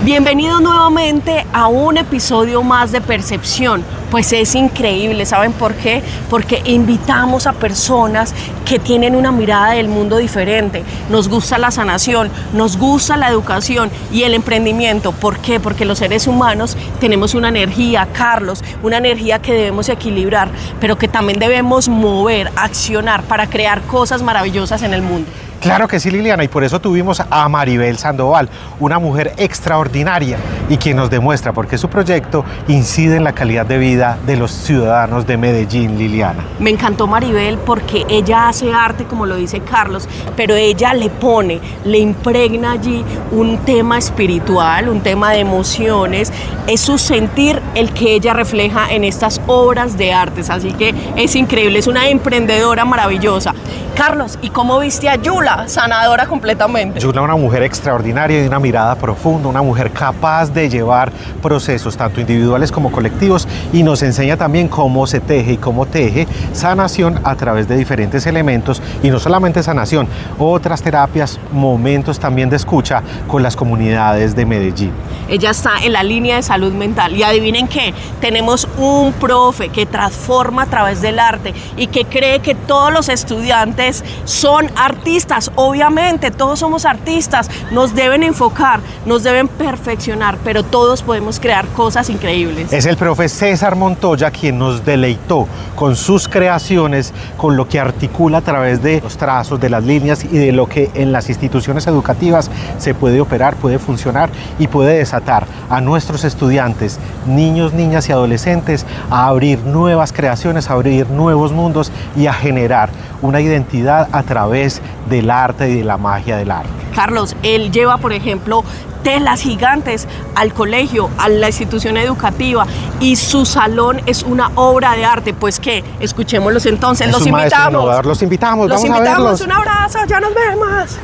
Bienvenidos nuevamente a un episodio más de Percepción. Pues es increíble, ¿saben por qué? Porque invitamos a personas que tienen una mirada del mundo diferente. Nos gusta la sanación, nos gusta la educación y el emprendimiento. ¿Por qué? Porque los seres humanos tenemos una energía, Carlos, una energía que debemos equilibrar, pero que también debemos mover, accionar para crear cosas maravillosas en el mundo. Claro que sí, Liliana, y por eso tuvimos a Maribel Sandoval, una mujer extraordinaria y quien nos demuestra por qué su proyecto incide en la calidad de vida de los ciudadanos de Medellín, Liliana. Me encantó Maribel porque ella hace arte, como lo dice Carlos, pero ella le impregna allí un tema espiritual, un tema de emociones, es su sentir el que ella refleja en estas obras de artes, así que es increíble, es una emprendedora maravillosa. Carlos, ¿y cómo viste a Yula? Sanadora completamente. Yula, una mujer extraordinaria y una mirada profunda, una mujer capaz de llevar procesos tanto individuales como colectivos, y nos enseña también cómo se teje y cómo teje sanación a través de diferentes elementos, y no solamente sanación, otras terapias, momentos también de escucha con las comunidades de Medellín. Ella está en la línea de salud mental y adivinen qué, tenemos un profe que transforma a través del arte y que cree que todos los estudiantes son artistas. Obviamente todos somos artistas, nos deben enfocar, nos deben perfeccionar, pero todos podemos crear cosas increíbles. Es el profe César Montoya quien nos deleitó con sus creaciones, con lo que articula a través de los trazos, de las líneas y de lo que en las instituciones educativas se puede operar, puede funcionar y puede desatar a nuestros estudiantes, niños, niñas y adolescentes a abrir nuevas creaciones, a abrir nuevos mundos y a generar una identidad a través del arte y de la magia del arte. Carlos, él lleva, por ejemplo, telas gigantes al colegio, a la institución educativa, y su salón es una obra de arte. Pues que escuchémoslos entonces, los invitamos. Los invitamos, los vamos invitamos, a verlos. Un abrazo, ya nos vemos.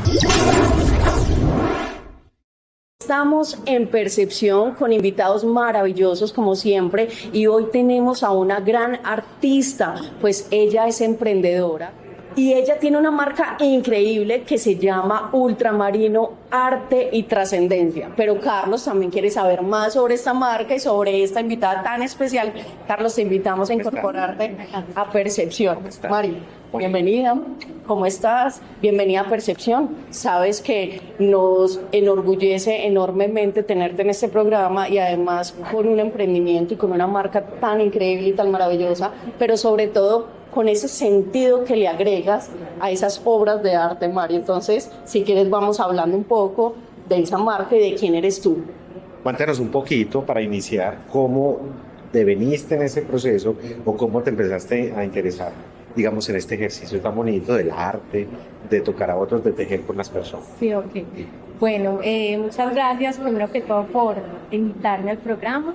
Estamos en Percepción con invitados maravillosos como siempre, y hoy tenemos a una gran artista, pues ella es emprendedora y ella tiene una marca increíble que se llama Ultramarino Arte y Trascendencia. Pero Carlos también quiere saber más sobre esta marca y sobre esta invitada tan especial. Carlos, te invitamos a incorporarte a Percepción. Mari, bienvenida. ¿Cómo estás? Bienvenida a Percepción. Sabes que nos enorgullece enormemente tenerte en este programa, y además con un emprendimiento y con una marca tan increíble y tan maravillosa, pero sobre todo con ese sentido que le agregas a esas obras de arte, Mari. Entonces, si quieres, vamos hablando un poco de esa marca y de quién eres tú. Cuéntanos un poquito para iniciar cómo deveniste en ese proceso o cómo te empezaste a interesar, digamos, en este ejercicio tan bonito del arte, de tocar a otros, de tejer con las personas. Sí, ok. Bueno, muchas gracias primero que todo por invitarme al programa.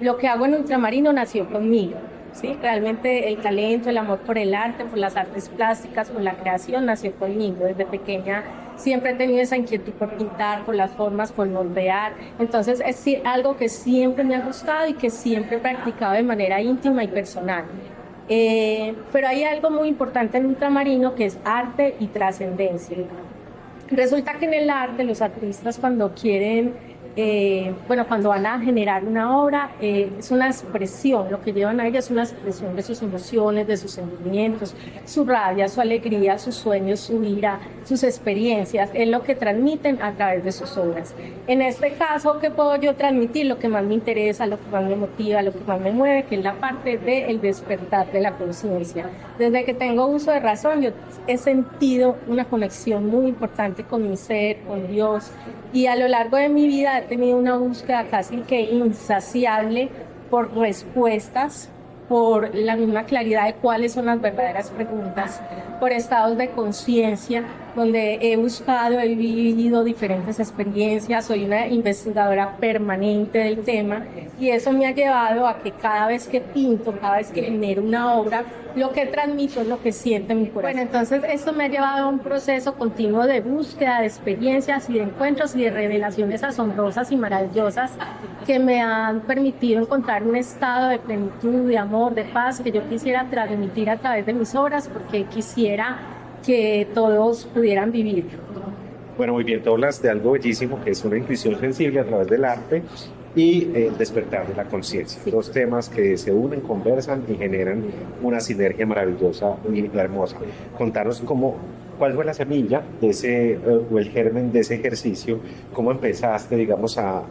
Lo que hago en Ultramarino nació conmigo. Sí, realmente el talento, el amor por el arte, por las artes plásticas, por la creación, nació conmigo. Desde pequeña siempre he tenido esa inquietud por pintar, por las formas, por moldear. Entonces es algo que siempre me ha gustado y que siempre he practicado de manera íntima y personal. Pero hay algo muy importante en Ultramarino, que es arte y trascendencia. Resulta que en el arte los artistas, cuando quieren cuando van a generar una obra, es una expresión, lo que llevan a ella es una expresión de sus emociones, de sus sentimientos, su rabia, su alegría, sus sueños, su ira, sus experiencias, es lo que transmiten a través de sus obras. En este caso, ¿qué puedo yo transmitir? Lo que más me interesa, lo que más me motiva, lo que más me mueve, que es la parte del despertar de la conciencia. Desde que tengo uso de razón, yo he sentido una conexión muy importante con mi ser, con Dios, y a lo largo de mi vida he tenido una búsqueda casi que insaciable por respuestas, por la misma claridad de cuáles son las verdaderas preguntas, por estados de conciencia, donde he buscado, he vivido diferentes experiencias, soy una investigadora permanente del tema, y eso me ha llevado a que cada vez que pinto, cada vez que genero una obra, lo que transmito es lo que siente mi corazón. Bueno, entonces esto me ha llevado a un proceso continuo de búsqueda, de experiencias y de encuentros y de revelaciones asombrosas y maravillosas que me han permitido encontrar un estado de plenitud, de amor, de paz que yo quisiera transmitir a través de mis obras, porque quisiera que todos pudieran vivir. Bueno, muy bien, tú hablas de algo bellísimo que es una intuición sensible a través del arte y el despertar de la conciencia. Sí. Dos temas que se unen, conversan y generan una sinergia maravillosa y hermosa. Contanos cuál fue la semilla de o el germen de ese ejercicio, cómo empezaste, digamos, a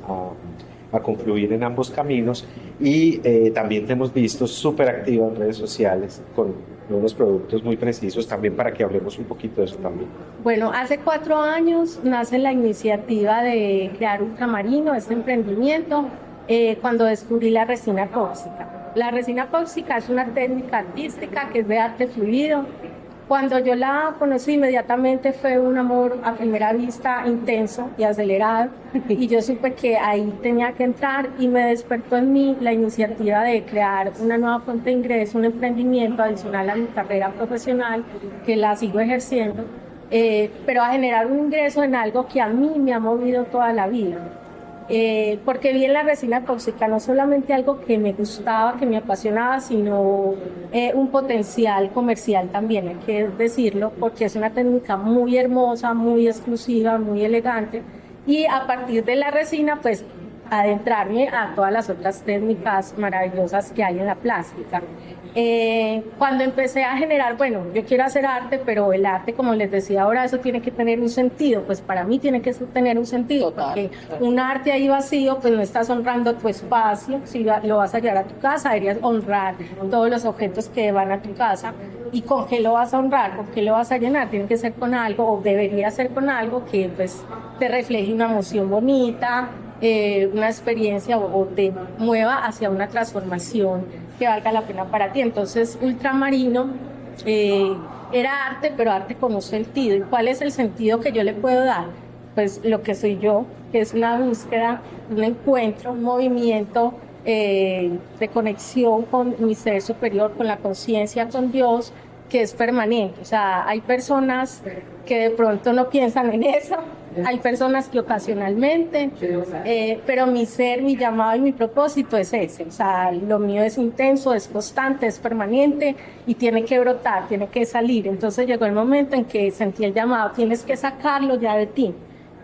concluir en ambos caminos y también te hemos visto súper activa en redes sociales con unos productos muy precisos también para que hablemos un poquito de eso también. Bueno, hace 4 años nace la iniciativa de crear Ultramarino, este emprendimiento, cuando descubrí la resina epóxica. La resina epóxica es una técnica artística que es de arte fluido. Cuando yo la conocí inmediatamente fue un amor a primera vista intenso y acelerado y yo supe que ahí tenía que entrar y me despertó en mí la iniciativa de crear una nueva fuente de ingreso, un emprendimiento adicional a mi carrera profesional que la sigo ejerciendo, pero a generar un ingreso en algo que a mí me ha movido toda la vida. Porque vi en la resina epóxica no solamente algo que me gustaba, que me apasionaba, sino un potencial comercial también, hay que decirlo, porque es una técnica muy hermosa, muy exclusiva, muy elegante, y a partir de la resina, pues adentrarme a todas las otras técnicas maravillosas que hay en la plástica. Cuando empecé a generar, bueno, yo quiero hacer arte, pero el arte, como les decía ahora, eso tiene que tener un sentido, pues para mí tiene que tener un sentido, porque un arte ahí vacío, pues no estás honrando tu espacio, si lo vas a llevar a tu casa, deberías honrar todos los objetos que van a tu casa. ¿Y con qué lo vas a honrar? ¿Con qué lo vas a llenar? Tiene que ser con algo, o debería ser con algo que pues te refleje una emoción bonita, una experiencia o te mueva hacia una transformación que valga la pena para ti. Entonces, Ultramarino era arte, pero arte con un sentido. ¿Y cuál es el sentido que yo le puedo dar? Pues lo que soy yo, que es una búsqueda, un encuentro, un movimiento de conexión con mi ser superior, con la conciencia, con Dios, que es permanente. O sea, hay personas que de pronto no piensan en eso, hay personas que ocasionalmente, pero mi ser, mi llamado y mi propósito es ese. O sea, lo mío es intenso, es constante, es permanente y tiene que brotar, tiene que salir. Entonces llegó el momento en que sentí el llamado, tienes que sacarlo ya de ti,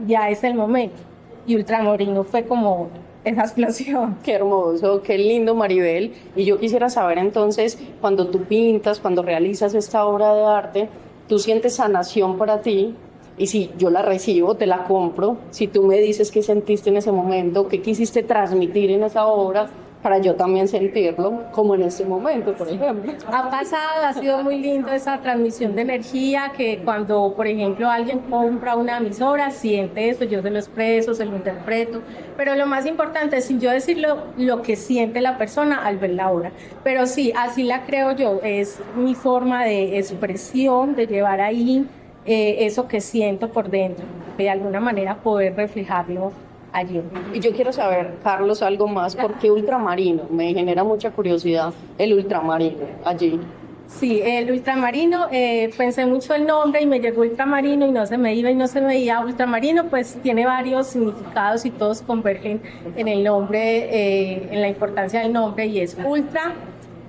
ya es el momento. Y Ultramarino fue como esa explosión. Qué hermoso, qué lindo, Maribel. Y yo quisiera saber entonces, cuando tú pintas, cuando realizas esta obra de arte, ¿tú sientes sanación para ti? Y si yo la recibo, te la compro. Si tú me dices qué sentiste en ese momento, qué quisiste transmitir en esa obra, para yo también sentirlo, como en este momento, por ejemplo. Ha pasado, ha sido muy lindo esa transmisión de energía, que cuando, por ejemplo, alguien compra una de mis obras, siente eso, yo se lo expreso, se lo interpreto, pero lo más importante es sin yo decirlo, lo que siente la persona al ver la obra. Pero sí, así la creo yo, es mi forma de expresión, de llevar ahí eso que siento por dentro, de alguna manera poder reflejarlo allí. Y yo quiero saber, Carlos, algo más, ¿por qué Ultramarino? Me genera mucha curiosidad el Ultramarino allí. Sí, el Ultramarino, pensé mucho el nombre y me llegó Ultramarino y no se me iba y no se me veía. Ultramarino pues tiene varios significados y todos convergen en el nombre, en la importancia del nombre, y es ultra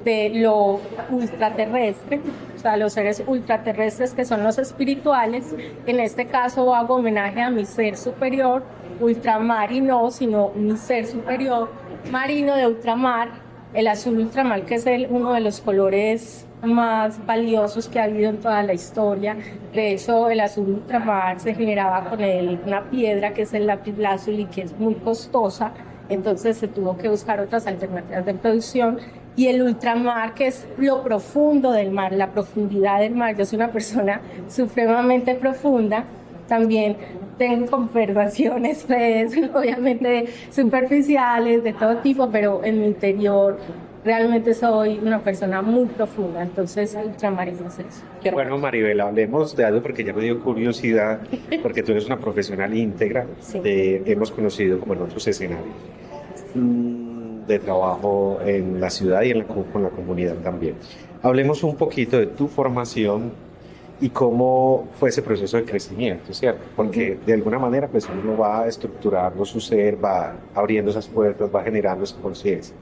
de lo ultraterrestre, o sea, los seres ultraterrestres que son los espirituales. En este caso hago homenaje a mi ser superior, ultramarino, sino mi ser superior, marino de ultramar, el azul ultramar, que es uno de los colores más valiosos que ha habido en toda la historia. De hecho, el azul ultramar se generaba con una piedra que es el lapislázuli, que es muy costosa, entonces se tuvo que buscar otras alternativas de producción. Y el ultramar, que es lo profundo del mar, la profundidad del mar. Yo soy una persona supremamente profunda, también tengo conversaciones, pues, obviamente superficiales, de todo tipo, pero en mi interior realmente soy una persona muy profunda, entonces ultramarino es eso. Bueno, Maribel, hablemos de algo porque ya me dio curiosidad, porque tú eres una profesional íntegra, Sí. hemos conocido como en otros escenarios de trabajo en la ciudad y con la comunidad también. Hablemos un poquito de tu formación y cómo fue ese proceso de crecimiento, ¿cierto? Porque de alguna manera pues uno va estructurando su ser, va abriendo esas puertas, va generando esa conciencia.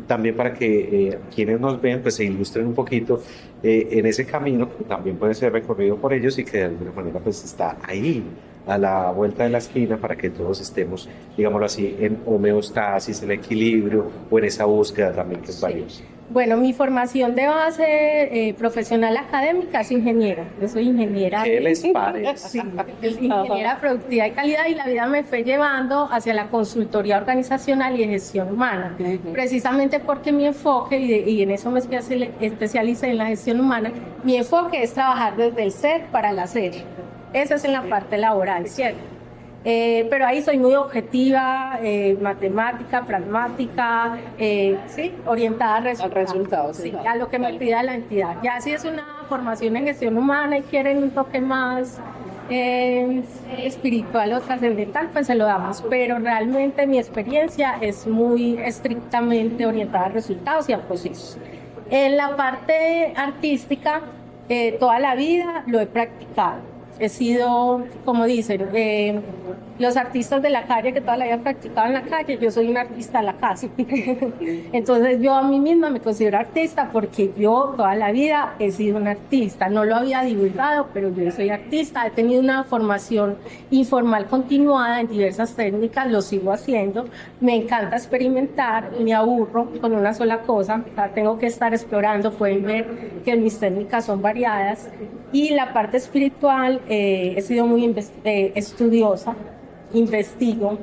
También para que quienes nos ven pues se ilustren un poquito en ese camino que también puede ser recorrido por ellos y que de alguna manera pues está ahí a la vuelta de la esquina para que todos estemos, digámoslo así, en homeostasis, en equilibrio o en esa búsqueda también que es valiosa. Bueno, mi formación de base profesional académica es ingeniera. Yo soy ingeniera. ¿Qué les parece? Sí, es ingeniera de productividad y calidad, y la vida me fue llevando hacia la consultoría organizacional y de gestión humana. Precisamente porque mi enfoque, y en eso me especialicé en la gestión humana, mi enfoque es trabajar desde el ser para el hacer. Eso es en la parte laboral, ¿cierto? Pero ahí soy muy objetiva, matemática, pragmática, sí, orientada a resultados, sí, a lo que me pida la entidad. Ya si es una formación en gestión humana y quieren un toque más espiritual o trascendental, pues se lo damos, pero realmente mi experiencia es muy estrictamente orientada a resultados y a procesos. En la parte artística, toda la vida lo he practicado. He sido, como dicen, los artistas de la calle que toda la vida han practicado en la calle, yo soy una artista de la casa. Entonces yo a mí misma me considero artista porque yo toda la vida he sido una artista. No lo había divulgado, pero yo soy artista. He tenido una formación informal continuada en diversas técnicas, lo sigo haciendo. Me encanta experimentar, me aburro con una sola cosa. O sea, tengo que estar explorando, pueden ver que mis técnicas son variadas. Y la parte espiritual, he sido muy estudiosa, investigo,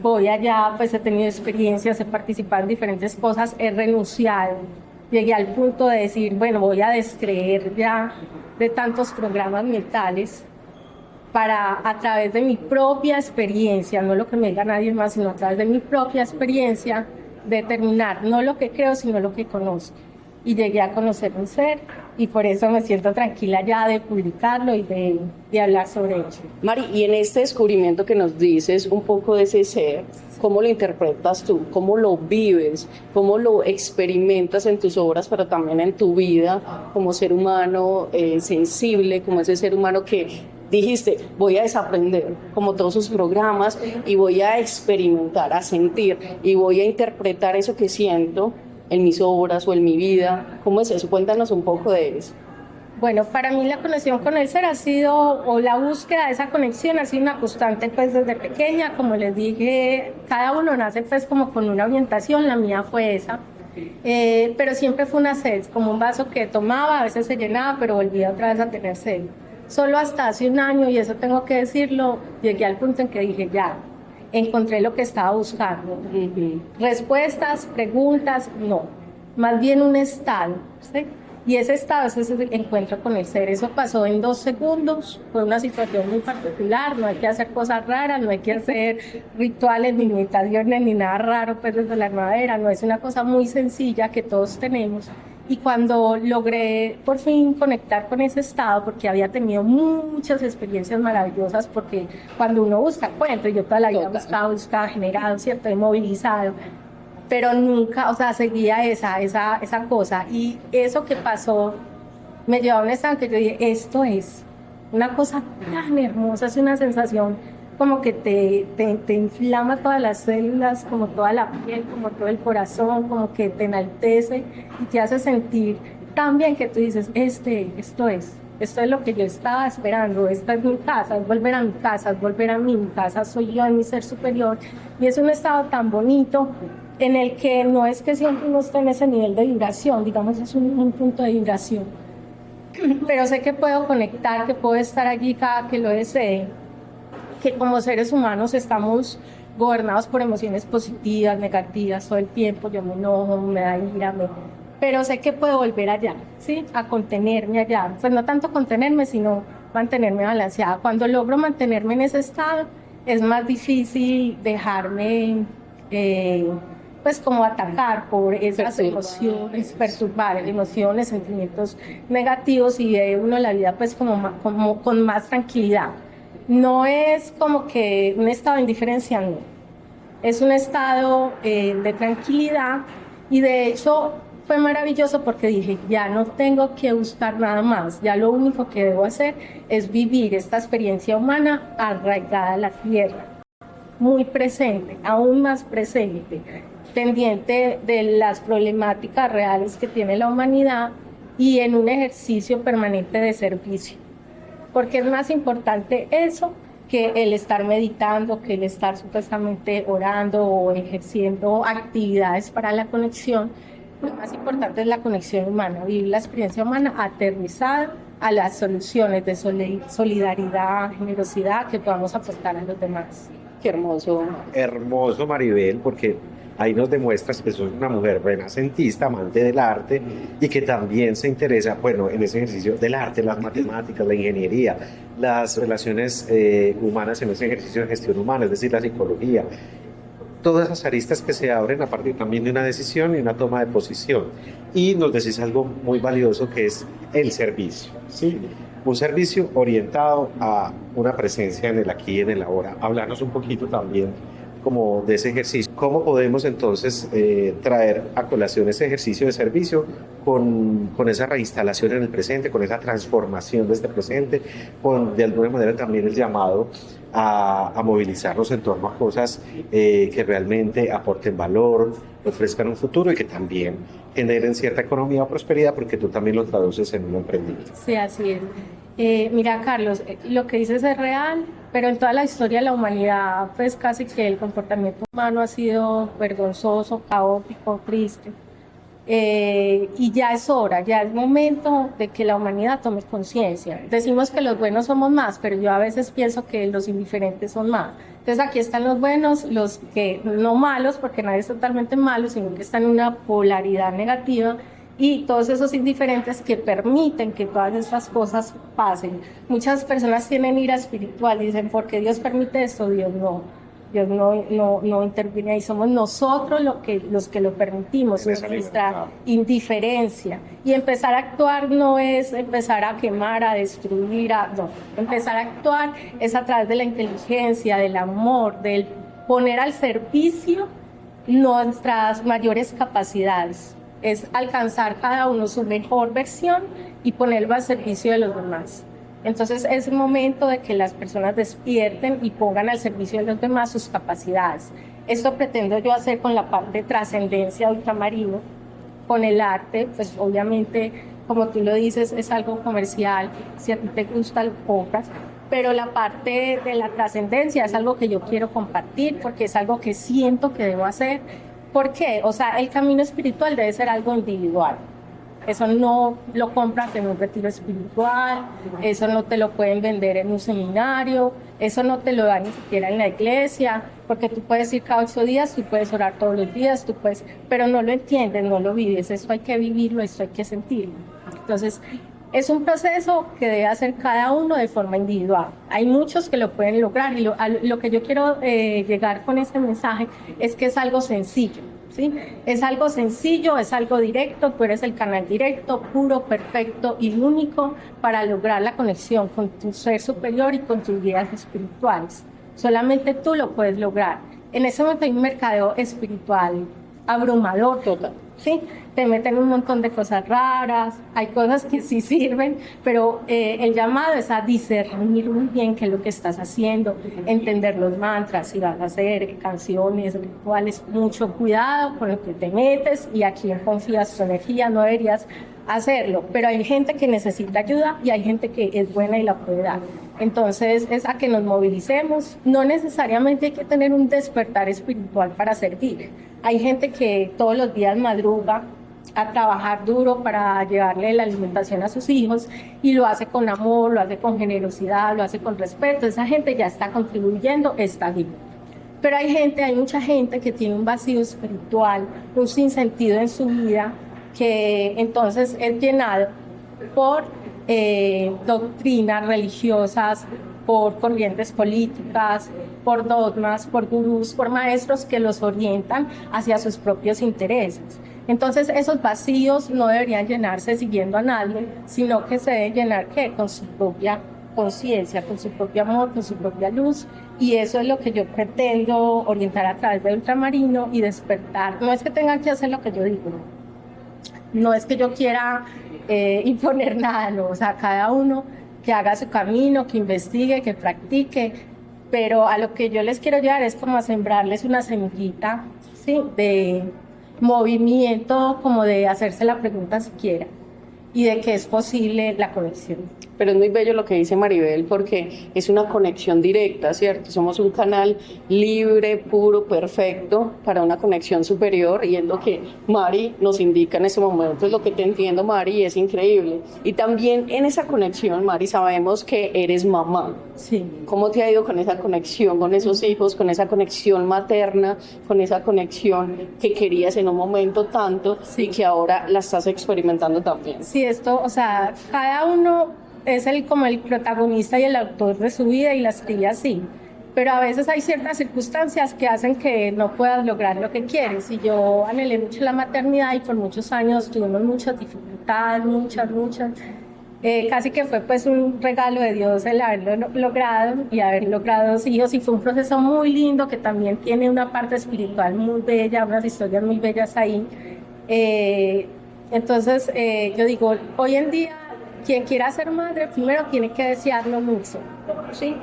voy allá, pues he tenido experiencias, he participado en diferentes cosas, he renunciado, llegué al punto de decir, bueno, voy a descreer ya de tantos programas mentales para, a través de mi propia experiencia, no lo que me diga nadie más, sino a través de mi propia experiencia, determinar no lo que creo, sino lo que conozco. Y llegué a conocer un ser, y por eso me siento tranquila ya de publicarlo y de hablar sobre ello. Mari, y en este descubrimiento que nos dices un poco de ese ser, ¿cómo lo interpretas tú? ¿Cómo lo vives? ¿Cómo lo experimentas en tus obras, pero también en tu vida como ser humano sensible, como ese ser humano que dijiste, voy a desaprender, como todos sus programas, y voy a experimentar, a sentir, y voy a interpretar eso que siento en mis obras o en mi vida? ¿Cómo es eso? Cuéntanos un poco de eso. Bueno, para mí la conexión con el ser ha sido, o la búsqueda de esa conexión ha sido una constante pues desde pequeña. Como les dije, cada uno nace pues como con una orientación, la mía fue esa. Pero siempre fue una sed, como un vaso que tomaba, a veces se llenaba, pero volvía otra vez a tener sed. Solo hasta hace un año, y eso tengo que decirlo, llegué al punto en que dije, ya, encontré lo que estaba buscando. Respuestas, preguntas, no. Más bien un estado, ¿sí? Y ese estado es ese encuentro con el ser. Eso pasó en 2 segundos, fue una situación muy particular, no hay que hacer cosas raras, no hay que hacer rituales, ni meditaciones, ni nada raro pues desde la madera, no, es una cosa muy sencilla que todos tenemos. Y cuando logré por fin conectar con ese estado, porque había tenido muchas experiencias maravillosas, porque cuando uno busca encuentro, yo toda la vida buscaba, generado, ¿cierto? He movilizado, pero nunca, o sea, seguía esa cosa. Y eso que pasó me llevó a un estado que yo dije, esto es una cosa tan hermosa, es una sensación como que te inflama todas las células, como toda la piel, como todo el corazón, como que te enaltece y te hace sentir tan bien que tú dices, esto es lo que yo estaba esperando, esta es mi casa, es volver a mi casa, es volver a mí, mi casa soy yo, en mi ser superior. Y es un estado tan bonito en el que no es que siempre uno esté en ese nivel de vibración, digamos, es un punto de vibración, pero sé que puedo conectar, que puedo estar allí cada que lo desee, que como seres humanos estamos gobernados por emociones positivas, negativas todo el tiempo. Yo me enojo, me da ira, pero sé que puedo volver allá, ¿sí? A contenerme allá. Pues no tanto contenerme, sino mantenerme balanceada. Cuando logro mantenerme en ese estado, es más difícil dejarme, pues como atacar por esas emociones, perturbar emociones, sentimientos negativos, y ve uno la vida pues como con más tranquilidad. No es como que un estado de indiferencia, no. Es un estado de tranquilidad, y de hecho fue maravilloso porque dije, ya no tengo que buscar nada más, ya lo único que debo hacer es vivir esta experiencia humana arraigada a la tierra, muy presente, aún más presente, pendiente de las problemáticas reales que tiene la humanidad y en un ejercicio permanente de servicio. porque es más importante eso que el estar meditando, que el estar supuestamente orando o ejerciendo actividades para la conexión. Lo más importante es la conexión humana, vivir la experiencia humana aterrizada a las soluciones de solidaridad, generosidad que podamos aportar a los demás. Qué hermoso. Hermoso, Maribel, porque ahí nos demuestras que sos una mujer renacentista, amante del arte y que también se interesa, bueno, en ese ejercicio del arte, las matemáticas, la ingeniería, las relaciones humanas en ese ejercicio de gestión humana, es decir, la psicología. Todas esas aristas que se abren a partir también de una decisión y una toma de posición. Y nos decís algo muy valioso que es el servicio, ¿sí? Un servicio orientado a una presencia en el aquí y en el ahora. Hablarnos un poquito también como de ese ejercicio. ¿Cómo podemos entonces traer a colación ese ejercicio de servicio con esa reinstalación en el presente, con esa transformación de este presente, con de alguna manera también el llamado a movilizarnos en torno a cosas que realmente aporten valor, ofrezcan un futuro y que también generen cierta economía o prosperidad, porque tú también lo traduces en un emprendimiento? Sí, así es. Mira, Carlos, lo que dices es real, pero en toda la historia de la humanidad, pues casi que el comportamiento humano ha sido vergonzoso, caótico, triste. Y ya es hora, ya es momento de que la humanidad tome conciencia. Decimos que los buenos somos más, pero yo a veces pienso que los indiferentes son más. Entonces aquí están los buenos, los que no malos, porque nadie es totalmente malo, sino que están en una polaridad negativa, y todos esos indiferentes que permiten que todas estas cosas pasen. Muchas personas tienen ira espiritual, dicen, porque Dios permite esto, Dios no interviene ahí, somos nosotros los que lo permitimos, nuestra indiferencia. Y empezar a actuar no es empezar a quemar, a destruir, no. Empezar a actuar es a través de la inteligencia, del amor, del poner al servicio nuestras mayores capacidades. Es alcanzar cada uno su mejor versión y ponerlo al servicio de los demás. Entonces es el momento de que las personas despierten y pongan al servicio de los demás sus capacidades. Esto pretendo yo hacer con la parte de trascendencia de Ultramarino, con el arte, pues obviamente, como tú lo dices, es algo comercial, si a ti te gusta lo compras, pero la parte de la trascendencia es algo que yo quiero compartir porque es algo que siento que debo hacer. ¿Por qué? O sea, el camino espiritual debe ser algo individual. Eso no lo compras en un retiro espiritual, eso no te lo pueden vender en un seminario, eso no te lo dan ni siquiera en la iglesia, porque tú puedes ir cada 8 días, tú puedes orar todos los días, pero no lo entiendes, no lo vives, eso hay que vivirlo, eso hay que sentirlo. Entonces, es un proceso que debe hacer cada uno de forma individual. Hay muchos que lo pueden lograr y lo que yo quiero llegar con este mensaje es que es algo sencillo. ¿Sí? Es algo sencillo, es algo directo, tú eres el canal directo, puro, perfecto y único para lograr la conexión con tu ser superior y con tus guías espirituales. Solamente tú lo puedes lograr. En ese momento hay un mercadeo espiritual abrumador, total. ¿Sí? Te meten un montón de cosas raras, hay cosas que sí sirven, pero el llamado es a discernir muy bien qué es lo que estás haciendo, entender los mantras, si vas a hacer canciones, rituales, mucho cuidado con lo que te metes y a quién confías tu energía, no deberías hacerlo, pero hay gente que necesita ayuda y hay gente que es buena y la puede dar. Entonces es a que nos movilicemos, no necesariamente hay que tener un despertar espiritual para servir. Hay gente que todos los días madruga a trabajar duro para llevarle la alimentación a sus hijos y lo hace con amor, lo hace con generosidad, lo hace con respeto. Esa gente ya está contribuyendo, está viva. Pero hay mucha gente que tiene un vacío espiritual, un sinsentido en su vida, que entonces es llenado por doctrinas religiosas, por corrientes políticas, por dogmas, por gurús, por maestros que los orientan hacia sus propios intereses. Entonces esos vacíos no deberían llenarse siguiendo a nadie, sino que se deben llenar ¿qué? Con su propia conciencia, con su propio amor, con su propia luz, y eso es lo que yo pretendo orientar a través de Ultramarino y despertar. No es que tengan que hacer lo que yo digo, no es que yo quiera imponer nada, no, o sea, cada uno que haga su camino, que investigue, que practique, pero a lo que yo les quiero llevar es como a sembrarles una semillita, ¿sí? De movimiento, como de hacerse la pregunta siquiera. y de que es posible la conexión. Pero es muy bello lo que dice Maribel porque es una conexión directa, ¿cierto? Somos un canal libre, puro, perfecto para una conexión superior y es lo que Mari nos indica en ese momento, es lo que te entiendo, Mari, y es increíble. Y también en esa conexión, Mari, sabemos que eres mamá. Sí. ¿Cómo te ha ido con esa conexión con esos hijos, con esa conexión materna, con esa conexión que querías en un momento tanto y que ahora la estás experimentando también? Sí, esto, o sea, cada uno es como el protagonista y el autor de su vida y la escribe así. Pero a veces hay ciertas circunstancias que hacen que no puedas lograr lo que quieres. Y yo anhelé mucho la maternidad y por muchos años tuvimos muchas dificultades, muchas. Casi que fue pues un regalo de Dios el haberlo logrado y haber logrado 2 hijos. Y fue un proceso muy lindo que también tiene una parte espiritual muy bella, unas historias muy bellas ahí. Entonces, yo digo, hoy en día, quien quiera ser madre, primero tiene que desearlo mucho, ¿sí?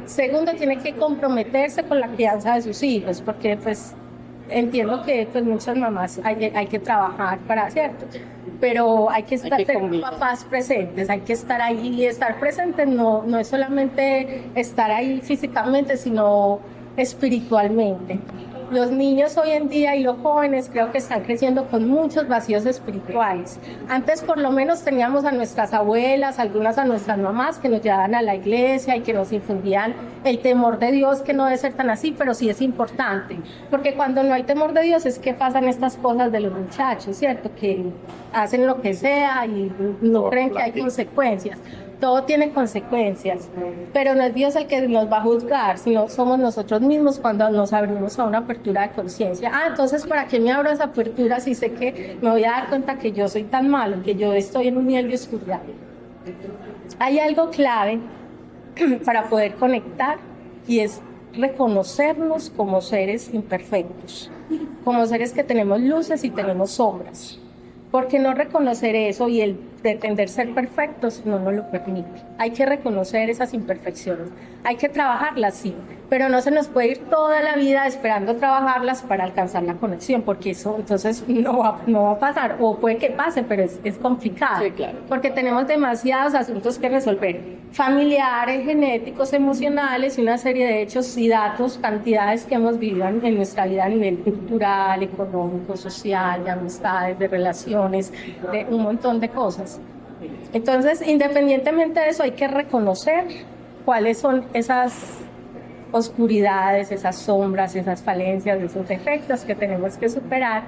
Segundo, tiene que comprometerse con la crianza de sus hijos, porque pues entiendo que pues muchas mamás hay que trabajar para, ¿cierto? Pero hay que estar papás presentes, hay que estar ahí y estar presentes no es solamente estar ahí físicamente, sino espiritualmente. Los niños hoy en día y los jóvenes creo que están creciendo con muchos vacíos espirituales. Antes por lo menos teníamos a nuestras abuelas, algunas a nuestras mamás que nos llevaban a la iglesia y que nos infundían el temor de Dios, que no debe ser tan así, pero sí es importante. Porque cuando no hay temor de Dios es que pasan estas cosas de los muchachos, ¿cierto? Que hacen lo que sea y no creen que hay consecuencias. Todo tiene consecuencias, pero no es Dios el que nos va a juzgar, sino somos nosotros mismos cuando nos abrimos a una apertura de conciencia. Entonces, ¿para qué me abro esa apertura si sé que me voy a dar cuenta que yo soy tan malo, que yo estoy en un nivel de oscuridad? Hay algo clave para poder conectar y es reconocernos como seres imperfectos, como seres que tenemos luces y tenemos sombras. Porque no reconocer eso y el pretender ser perfectos no nos lo permite. Hay que reconocer esas imperfecciones, hay que trabajarlas, sí, pero no se nos puede ir toda la vida esperando trabajarlas para alcanzar la conexión, porque eso entonces no va a pasar, o puede que pase, pero es complicado, sí, claro. Porque tenemos demasiados asuntos que resolver, familiares, genéticos, emocionales y una serie de hechos y datos, cantidades que hemos vivido en nuestra vida a nivel cultural, económico, social, de amistades, de relaciones, de un montón de cosas. Entonces, independientemente de eso, hay que reconocer cuáles son esas oscuridades, esas sombras, esas falencias, esos defectos que tenemos que superar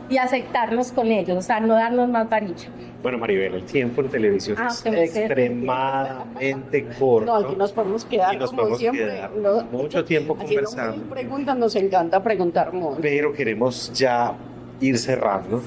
y aceptarnos con ellos, o sea, no darnos más varilla. Bueno, Maribel, el tiempo en televisión es extremadamente corto. No, aquí nos podemos quedar, y nos como podemos siempre. quedar No, mucho tiempo así conversando. No preguntas, nos encanta preguntar mucho. Pero queremos ya ir cerrando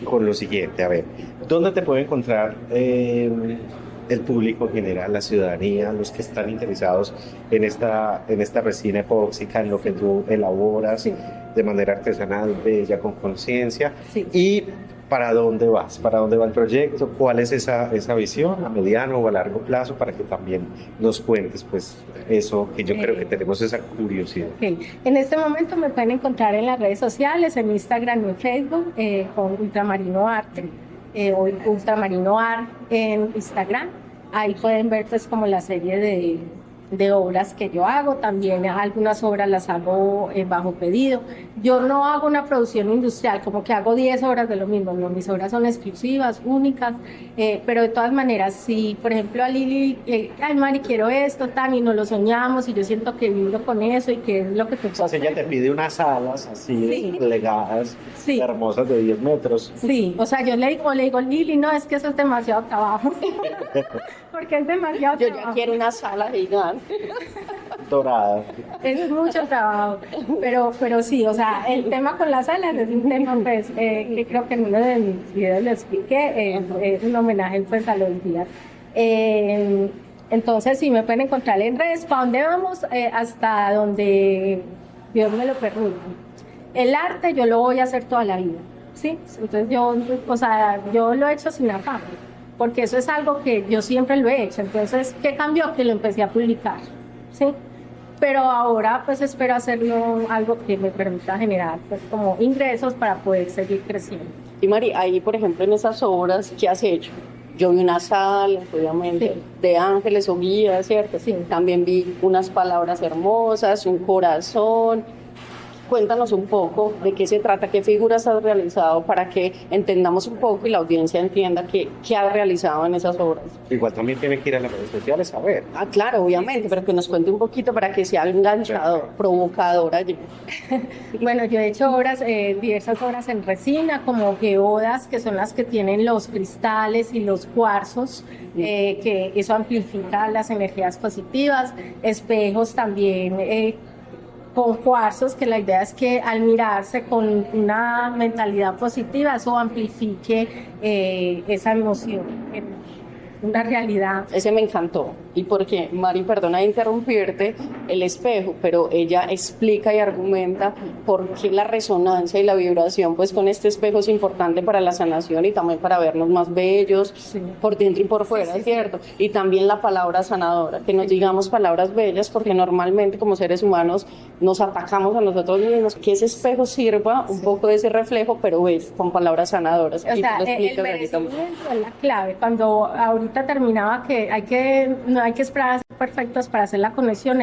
con lo siguiente. A ver, ¿dónde te puede encontrar el público general, la ciudadanía, los que están interesados en esta resina epóxica, en lo que tú elaboras de manera artesanal, bella, con conciencia? Y ¿para dónde vas? ¿Para dónde va el proyecto? ¿Cuál es esa visión a mediano o a largo plazo? Para que también nos cuentes pues eso, que yo creo que tenemos esa curiosidad. En este momento me pueden encontrar en las redes sociales, en Instagram y en Facebook, con Ultramarino Arte, o Ultramarino Art en Instagram. Ahí pueden ver pues como la serie de obras que yo hago. También algunas obras las hago bajo pedido. Yo no hago una producción industrial, como que hago 10 obras de lo mismo, no, mis obras son exclusivas, únicas, pero de todas maneras, si por ejemplo a Lili, ay Mari, quiero esto, tan, y nos lo soñamos, y yo siento que vibro con eso y que es lo que te O sea, ella te pide unas alas así plegadas, hermosas de 10 metros. Sí, o sea, yo le digo Lili, no, es que eso es demasiado trabajo, porque es demasiado trabajo. Yo ya quiero una sala gigante. Dorada. Es mucho trabajo, pero sí, o sea, el tema con las alas es un tema pues, que creo que en uno de mis videos lo expliqué, es un homenaje pues a los días. Entonces sí, me pueden encontrar en redes. ¿Para dónde vamos? Hasta donde Dios me lo permite. El arte yo lo voy a hacer toda la vida, ¿sí? Entonces yo lo he hecho sin afán, porque eso es algo que yo siempre lo he hecho. Entonces, ¿qué cambió? Que lo empecé a publicar, ¿sí? Pero ahora pues espero hacerlo algo que me permita generar pues como ingresos para poder seguir creciendo. Y Mari, ahí, por ejemplo, en esas obras, ¿qué has hecho? Yo vi unas alas, obviamente, Sí. de ángeles o guías, ¿cierto? Sí. También vi unas palabras hermosas, un corazón. Cuéntanos un poco de qué se trata, qué figuras has realizado para que entendamos un poco y la audiencia entienda qué has realizado en esas obras. Igual también tiene que ir a las redes sociales a ver. Ah, claro, obviamente, pero que nos cuente un poquito para que sea enganchador, provocador allí. Bueno, yo he hecho obras, diversas obras en resina, como geodas, que son las que tienen los cristales y los cuarzos, que eso amplifica las energías positivas. Espejos también con cuarzos, que la idea es que al mirarse con una mentalidad positiva, eso amplifique esa emoción en una realidad. Ese me encantó. Y porque, Mari, perdona de interrumpirte, el espejo, pero ella explica y argumenta por qué la resonancia y la vibración pues con este espejo es importante para la sanación y también para vernos más bellos, Sí. por dentro y por fuera, ¿cierto? Y también la palabra sanadora, que nos digamos palabras bellas, porque normalmente como seres humanos nos atacamos a nosotros mismos, que ese espejo sirva un poco de ese reflejo, pero ves, con palabras sanadoras. O Y tú sea, lo el explicas ahí también. merecimiento es la clave. Cuando ahorita terminaba que no hay que esperar a ser perfectos para hacer la conexión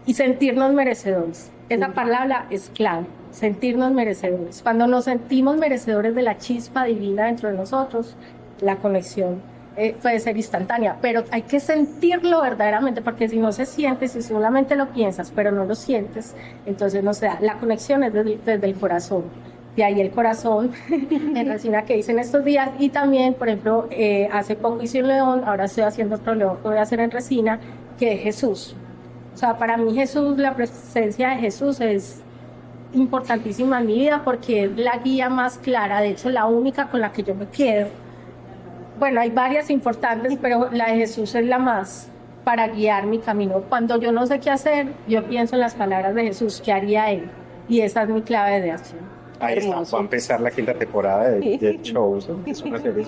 y sentirnos merecedores. Esa palabra es clave, sentirnos merecedores. Cuando nos sentimos merecedores de la chispa divina dentro de nosotros, la conexión puede ser instantánea, pero hay que sentirlo verdaderamente, porque si no se siente, si solamente lo piensas, pero no lo sientes, entonces no se da. La conexión es desde el corazón. De ahí el corazón en resina que hice en estos días. Y también, por ejemplo, hace poco hice un león, ahora estoy haciendo otro león que voy a hacer en resina, que es Jesús. O sea, para mí Jesús, la presencia de Jesús es importantísima en mi vida porque es la guía más clara, de hecho la única con la que yo me quedo. Bueno, hay varias importantes, pero la de Jesús es la más para guiar mi camino. Cuando yo no sé qué hacer, yo pienso en las palabras de Jesús, ¿qué haría Él? Y esa es mi clave de acción. Ahí está, Hermoso. va a empezar la quinta temporada de Chosen, que es una serie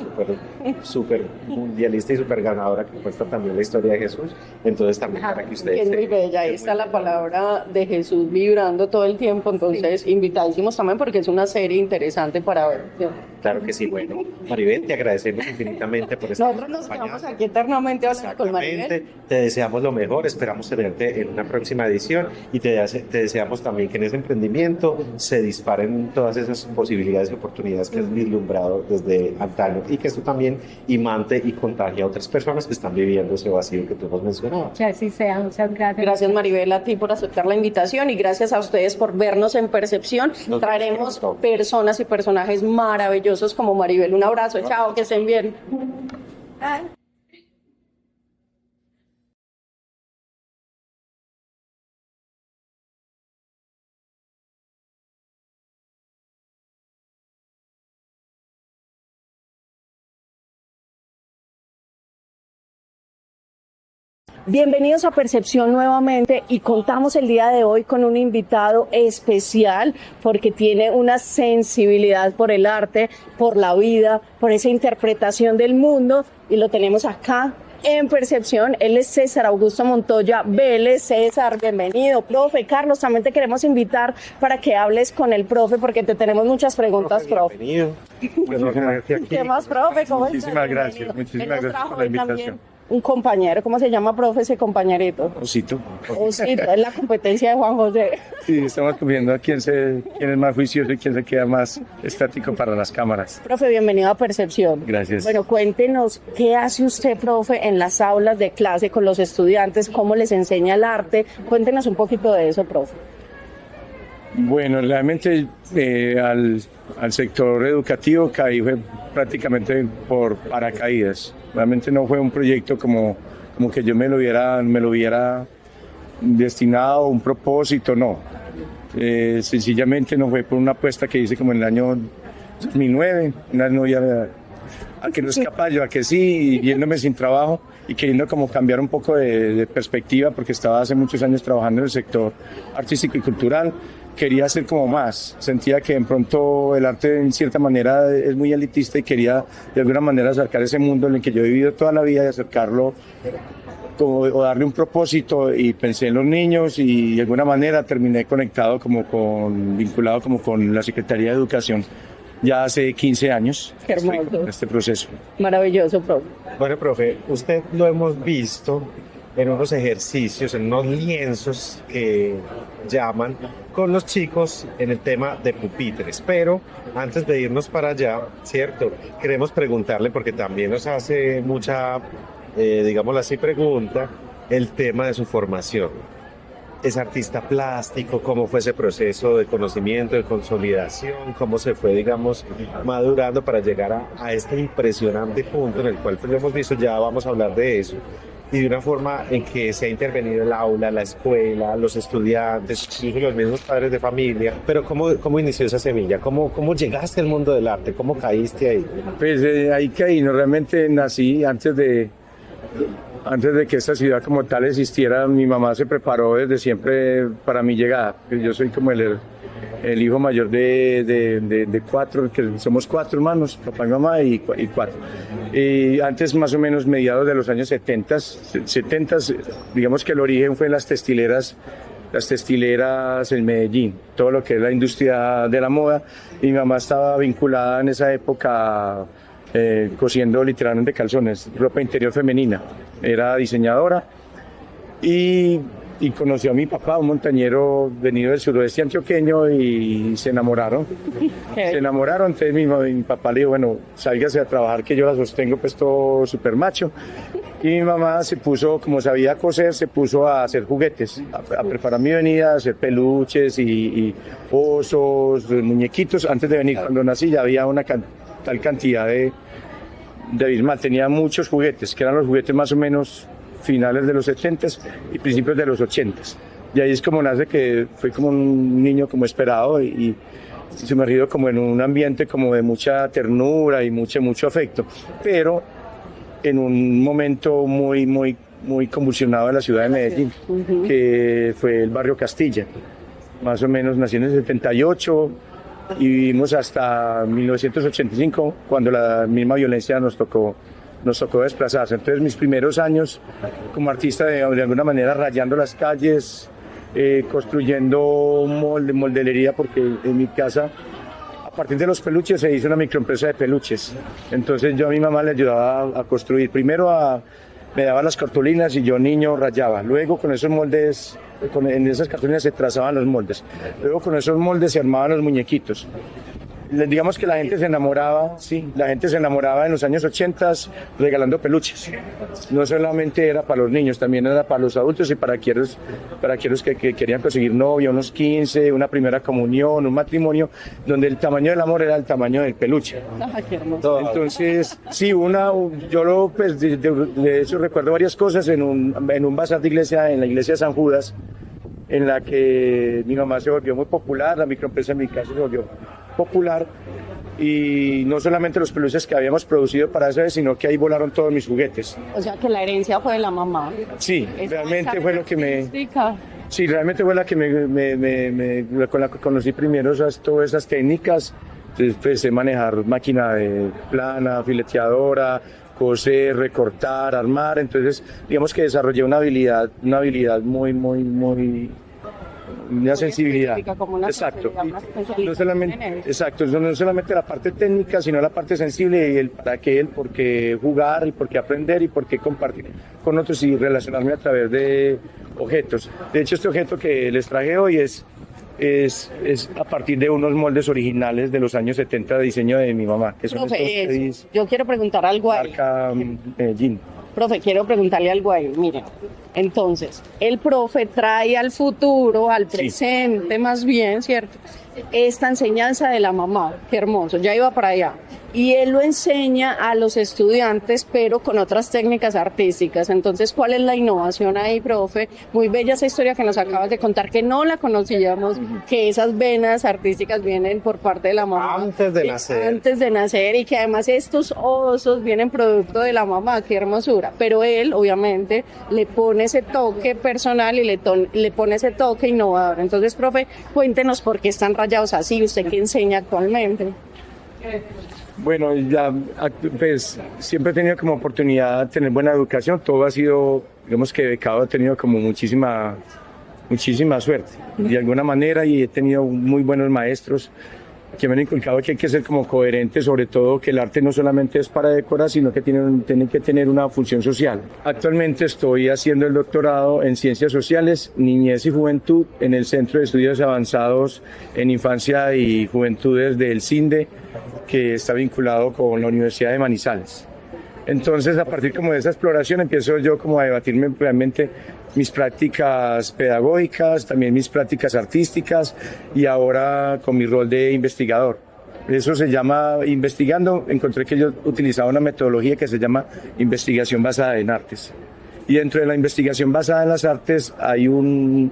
súper mundialista y súper ganadora que cuenta también la historia de Jesús. Entonces también para que ustedes... Que es muy bella, ahí está la palabra de Jesús vibrando todo el tiempo, entonces invitadísimos también porque es una serie interesante para ver. Claro que sí, bueno. Maribel, te agradecemos infinitamente por estar Nosotros nos quedamos aquí eternamente hablando con Maribel. Exactamente, te deseamos lo mejor, esperamos tenerte en una próxima edición y te deseamos también que en ese emprendimiento se disparen todas esas posibilidades y oportunidades que has vislumbrado desde antaño y que esto también imante y contagie a otras personas que están viviendo ese vacío que tú nos mencionabas. Que así sea, muchas gracias. Gracias Maribel a ti por aceptar la invitación y gracias a ustedes por vernos en Percepción. Nos Traeremos vemos. personas y personajes maravillosos como Maribel. Un abrazo, chao, que estén bien. Bienvenidos a Percepción nuevamente y contamos el día de hoy con un invitado especial porque tiene una sensibilidad por el arte, por la vida, por esa interpretación del mundo y lo tenemos acá en Percepción. Él es César Augusto Montoya Vélez. César, bienvenido. Profe, Carlos, también te queremos invitar para que hables con el profe porque te tenemos muchas preguntas, profe. Bienvenido. Bueno, gracias aquí. ¿Qué más, profe? ¿Cómo estás? Muchísimas gracias, Bienvenido. muchísimas Él nos gracias trajo por la hoy también invitación. un compañero, ¿cómo se llama, profe, ese compañerito? Osito. Osito, es la competencia de Juan José. Sí, estamos viendo a quién es más juicioso y quién se queda más estático para las cámaras. Profe, bienvenido a Percepción. Gracias. Bueno, cuéntenos, ¿qué hace usted, profe, en las aulas de clase con los estudiantes? ¿Cómo les enseña el arte? Cuéntenos un poquito de eso, profe. Bueno, realmente al sector educativo caí fue prácticamente por paracaídas. Realmente no fue un proyecto como que yo me lo hubiera destinado, un propósito, no. Sencillamente no fue por una apuesta que hice como en el año 2009, una novia a que no es capaz, yo a que sí, y viéndome sin trabajo y queriendo como cambiar un poco de perspectiva porque estaba hace muchos años trabajando en el sector artístico y cultural. Quería hacer como más, sentía que de pronto el arte en cierta manera es muy elitista y quería de alguna manera acercar ese mundo en el que yo he vivido toda la vida y acercarlo o darle un propósito y pensé en los niños y de alguna manera terminé conectado vinculado como con la Secretaría de Educación ya hace 15 años. Qué hermoso. Estoy en este proceso. Maravilloso, profe. Bueno, profe, usted lo hemos visto en unos ejercicios, en unos lienzos que llaman con los chicos en el tema de pupitres. Pero antes de irnos para allá, ¿cierto? Queremos preguntarle, porque también nos hace mucha, digámoslo así, pregunta, el tema de su formación. Es artista plástico, cómo fue ese proceso de conocimiento, de consolidación, cómo se fue, digamos, madurando para llegar a este impresionante punto en el cual pues, lo hemos visto, ya vamos a hablar de eso, y de una forma en que se ha intervenido el aula, la escuela, los estudiantes, incluso los mismos padres de familia. Pero ¿cómo inició esa semilla? ¿Cómo llegaste al mundo del arte? ¿Cómo caíste ahí? Pues ahí caí, no, realmente nací antes de que esta ciudad como tal existiera. Mi mamá se preparó desde siempre para mi llegada. Yo soy como el hijo mayor de cuatro, que somos cuatro hermanos, papá y mamá y cuatro. Y antes, más o menos, mediados de los años 70, digamos que el origen fue en las textileras en Medellín, todo lo que es la industria de la moda. Mi mamá estaba vinculada en esa época cosiendo literalmente calzones, ropa interior femenina. Era diseñadora y conoció a mi papá, un montañero venido del suroeste antioqueño, y se enamoraron. Entonces mi papá le dijo, bueno, sálgase a trabajar que yo la sostengo, pues todo súper macho. Y mi mamá se puso, como sabía coser, se puso a hacer juguetes, a preparar mi venida, a hacer peluches y osos, muñequitos. Antes de venir, cuando nací, ya había una tal cantidad de abismal. Tenía muchos juguetes, que eran los juguetes más o menos finales de los 70s y principios de los 80s. Y ahí es como nace, que fue como un niño como esperado y sumergido como en un ambiente como de mucha ternura y mucho afecto, pero en un momento muy convulsionado de la ciudad de Medellín, que fue el barrio Castilla. Más o menos nací en el 78 y vivimos hasta 1985, cuando la misma violencia nos tocó desplazarse. Entonces mis primeros años como artista, de alguna manera rayando las calles, construyendo moldelería, porque en mi casa, a partir de los peluches, se hizo una microempresa de peluches. Entonces yo a mi mamá le ayudaba a construir. Primero me daba las cartulinas y yo, niño, rayaba. Luego con esos moldes, en esas cartulinas se trazaban los moldes. Luego con esos moldes se armaban los muñequitos. Digamos que la gente se enamoraba en los años 80 regalando peluches. No solamente era para los niños, también era para los adultos y para aquellos que querían conseguir novia, unos 15, una primera comunión, un matrimonio, donde el tamaño del amor era el tamaño del peluche. Qué hermoso. Entonces, sí, de hecho recuerdo varias cosas en un bazar de iglesia, en la iglesia de San Judas, en la que mi mamá se volvió muy popular, la microempresa en mi casa se volvió popular, y no solamente los peluches que habíamos producido para eso, sino que ahí volaron todos mis juguetes. O sea que la herencia fue de la mamá. Sí, realmente fue lo que artística. Sí, realmente fue la que con la que conocí primero todas esas técnicas. Entonces, pues, sé manejar máquina de plana, fileteadora, coser, recortar, armar. Entonces, digamos que desarrollé una habilidad una sensibilidad. Como una Exacto. Exacto. No solamente la parte técnica, sino la parte sensible y el para qué, el por qué jugar, y por qué aprender y por qué compartir con otros y relacionarme a través de objetos. De hecho, este objeto que les traje hoy es a partir de unos moldes originales de los años 70 de diseño de mi mamá, que son Profe, yo quiero preguntar algo ahí. Marca Medellín. Profe, quiero preguntarle algo ahí. Miren, entonces, el profe trae al futuro, al presente más bien, ¿cierto? Esta enseñanza de la mamá, qué hermoso, ya iba para allá. Y él lo enseña a los estudiantes, pero con otras técnicas artísticas. Entonces, ¿cuál es la innovación ahí, profe? Muy bella esa historia que nos acabas de contar, que no la conocíamos, que esas venas artísticas vienen por parte de la mamá. Antes de nacer, y que además estos osos vienen producto de la mamá, qué hermosura. Pero él, obviamente, le pone ese toque personal y le pone ese toque innovador. Entonces, profe, cuéntenos por qué están rayados así, usted que enseña actualmente. Bueno, pues siempre he tenido como oportunidad de tener buena educación. Todo ha sido, digamos que becado, he tenido como muchísima suerte de alguna manera, y he tenido muy buenos maestros. que me han inculcado que hay que ser como coherente, sobre todo que el arte no solamente es para decorar, sino que tiene que tener una función social. Actualmente estoy haciendo el doctorado en Ciencias Sociales, Niñez y Juventud en el Centro de Estudios Avanzados en Infancia y Juventudes del CINDE, que está vinculado con la Universidad de Manizales. Entonces, a partir como de esa exploración, empiezo yo como a debatirme realmente mis prácticas pedagógicas, también mis prácticas artísticas y ahora con mi rol de investigador. Eso se llama, investigando, encontré que yo utilizaba una metodología que se llama investigación basada en artes. Y dentro de la investigación basada en las artes hay una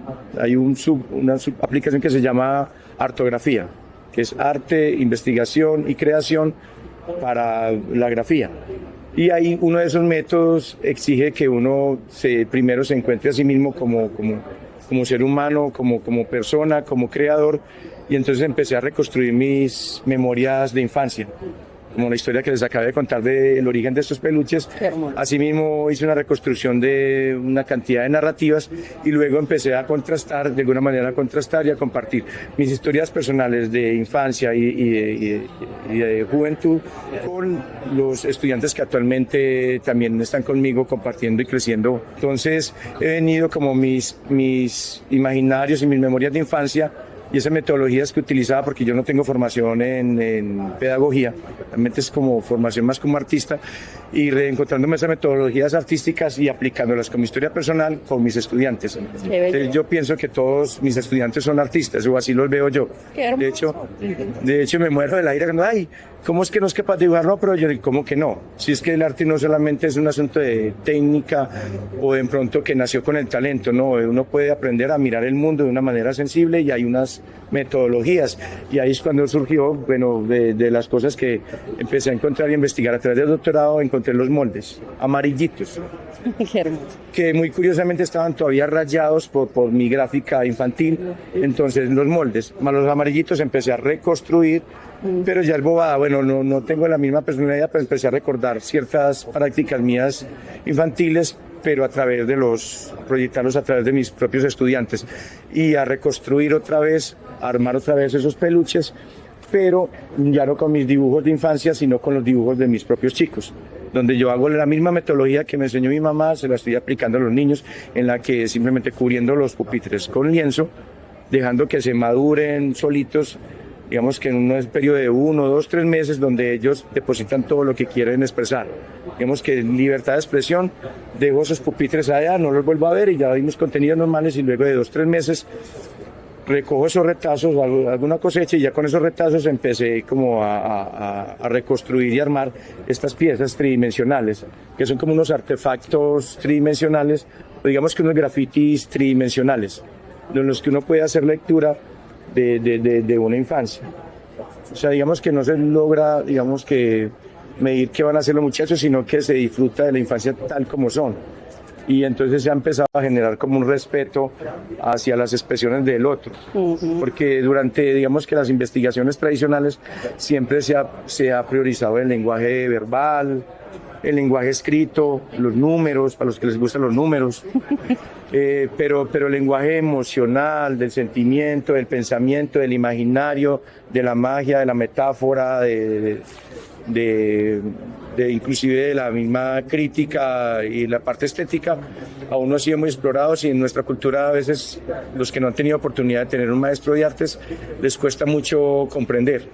subaplicación que se llama artografía, que es arte, investigación y creación para la grafía. Y ahí uno de esos métodos exige que uno primero se encuentre a sí mismo como ser humano, como persona, como creador, y entonces empecé a reconstruir mis memorias de infancia, como la historia que les acabé de contar del origen de estos peluches. Asimismo hice una reconstrucción de una cantidad de narrativas y luego empecé a contrastar, de alguna manera a contrastar y a compartir mis historias personales de infancia y de juventud con los estudiantes que actualmente también están conmigo compartiendo y creciendo. Entonces he venido como mis imaginarios y mis memorias de infancia y esas metodologías que utilizaba, porque yo no tengo formación en pedagogía, realmente es como formación más como artista, y reencontrándome esas metodologías artísticas y aplicándolas con mi historia personal, con mis estudiantes. Entonces, yo pienso que todos mis estudiantes son artistas, o así los veo yo. De hecho me muero de la ira cuando, ay, ¿cómo es que no es capaz de dibujar? No, pero yo digo, ¿cómo que no? Si es que el arte no solamente es un asunto de técnica o de pronto que nació con el talento, no, uno puede aprender a mirar el mundo de una manera sensible y hay unas metodologías. Y ahí es cuando surgió, bueno, de las cosas que empecé a encontrar y investigar a través del doctorado, encontré los moldes amarillitos, que muy curiosamente estaban todavía rayados por mi gráfica infantil. Entonces los moldes, más los amarillitos, empecé a reconstruir. Pero ya es bobada, bueno, no tengo la misma personalidad, pero empecé a recordar ciertas prácticas mías infantiles, pero proyectarlos a través de mis propios estudiantes y a reconstruir otra vez, a armar otra vez esos peluches, pero ya no con mis dibujos de infancia, sino con los dibujos de mis propios chicos, donde yo hago la misma metodología que me enseñó mi mamá, se la estoy aplicando a los niños, en la que simplemente cubriendo los pupitres con lienzo, dejando que se maduren solitos, digamos que en un periodo de 1, 2, 3 meses donde ellos depositan todo lo que quieren expresar. Digamos que libertad de expresión, dejo esos pupitres allá, no los vuelvo a ver y ya doy mis contenidos normales y luego de 2, 3 meses recojo esos retazos, alguna cosecha y ya con esos retazos empecé como a reconstruir y armar estas piezas tridimensionales, que son como unos artefactos tridimensionales, o digamos que unos grafitis tridimensionales, en los que uno puede hacer lectura de una infancia. O sea, digamos que no se logra, digamos que medir qué van a hacer los muchachos, sino que se disfruta de la infancia tal como son. Y entonces se ha empezado a generar como un respeto hacia las expresiones del otro. Porque durante, digamos que las investigaciones tradicionales siempre se ha priorizado el lenguaje verbal, el lenguaje escrito, los números, para los que les gustan los números, pero el lenguaje emocional, del sentimiento, del pensamiento, del imaginario, de la magia, de la metáfora, inclusive de la misma crítica y la parte estética, aún no ha sido muy explorados y en nuestra cultura a veces los que no han tenido oportunidad de tener un maestro de artes les cuesta mucho comprender.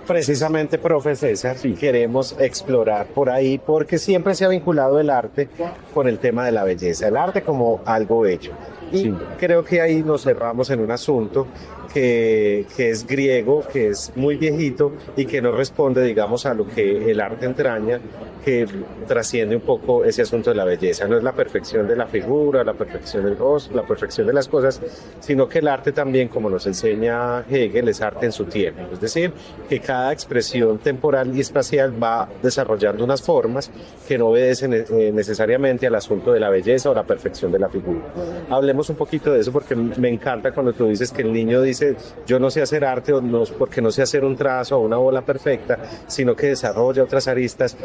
Precisamente, profe César, queremos explorar por ahí porque siempre se ha vinculado el arte con el tema de la belleza, el arte como algo bello. Y creo que ahí nos cerramos en un asunto que es griego, que es muy viejito y que no responde, digamos, a lo que el arte entraña, que trasciende un poco ese asunto de la belleza. No es la perfección de la figura, la perfección del rostro, la perfección de las cosas, sino que el arte también, como nos enseña Hegel, es arte en su tiempo. Es decir, que cada expresión temporal y espacial va desarrollando unas formas que no obedecen necesariamente al asunto de la belleza o la perfección de la figura. Hablemos hablemos un poquito de eso porque me encanta cuando tú dices que el niño dice yo no sé hacer arte o no, porque no sé hacer un trazo o una bola perfecta, sino que desarrolla otras aristas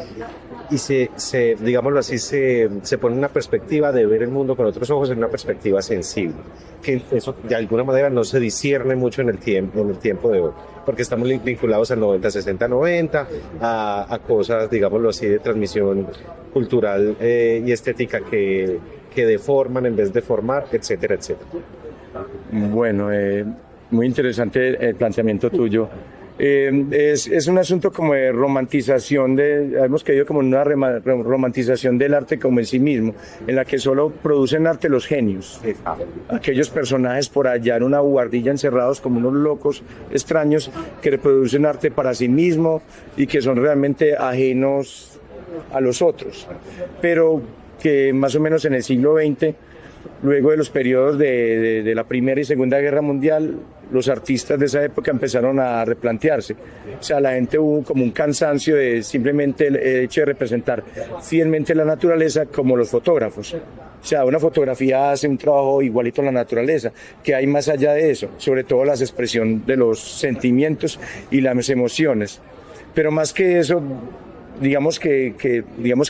y digámoslo así, se pone en una perspectiva de ver el mundo con otros ojos, en una perspectiva sensible, que eso de alguna manera no se discierne mucho en el tiempo de hoy, porque estamos vinculados al 90, 60, 90, a cosas, digámoslo así, de transmisión cultural y estética que deforman en vez de formar, etcétera, etcétera. Bueno, muy interesante el planteamiento tuyo. Es un asunto como de romantización, hemos caído como en una romantización del arte como en sí mismo, en la que solo producen arte los genios, aquellos personajes por allá en una buhardilla encerrados como unos locos extraños que reproducen arte para sí mismo y que son realmente ajenos a los otros, pero que más o menos en el siglo XX, luego de los periodos de la Primera y Segunda Guerra Mundial, los artistas de esa época empezaron a replantearse. O sea, la gente hubo como un cansancio de simplemente el hecho de representar fielmente la naturaleza como los fotógrafos. O sea, una fotografía hace un trabajo igualito a la naturaleza, que hay más allá de eso, sobre todo la expresión de los sentimientos y las emociones. Pero más que eso, digamos que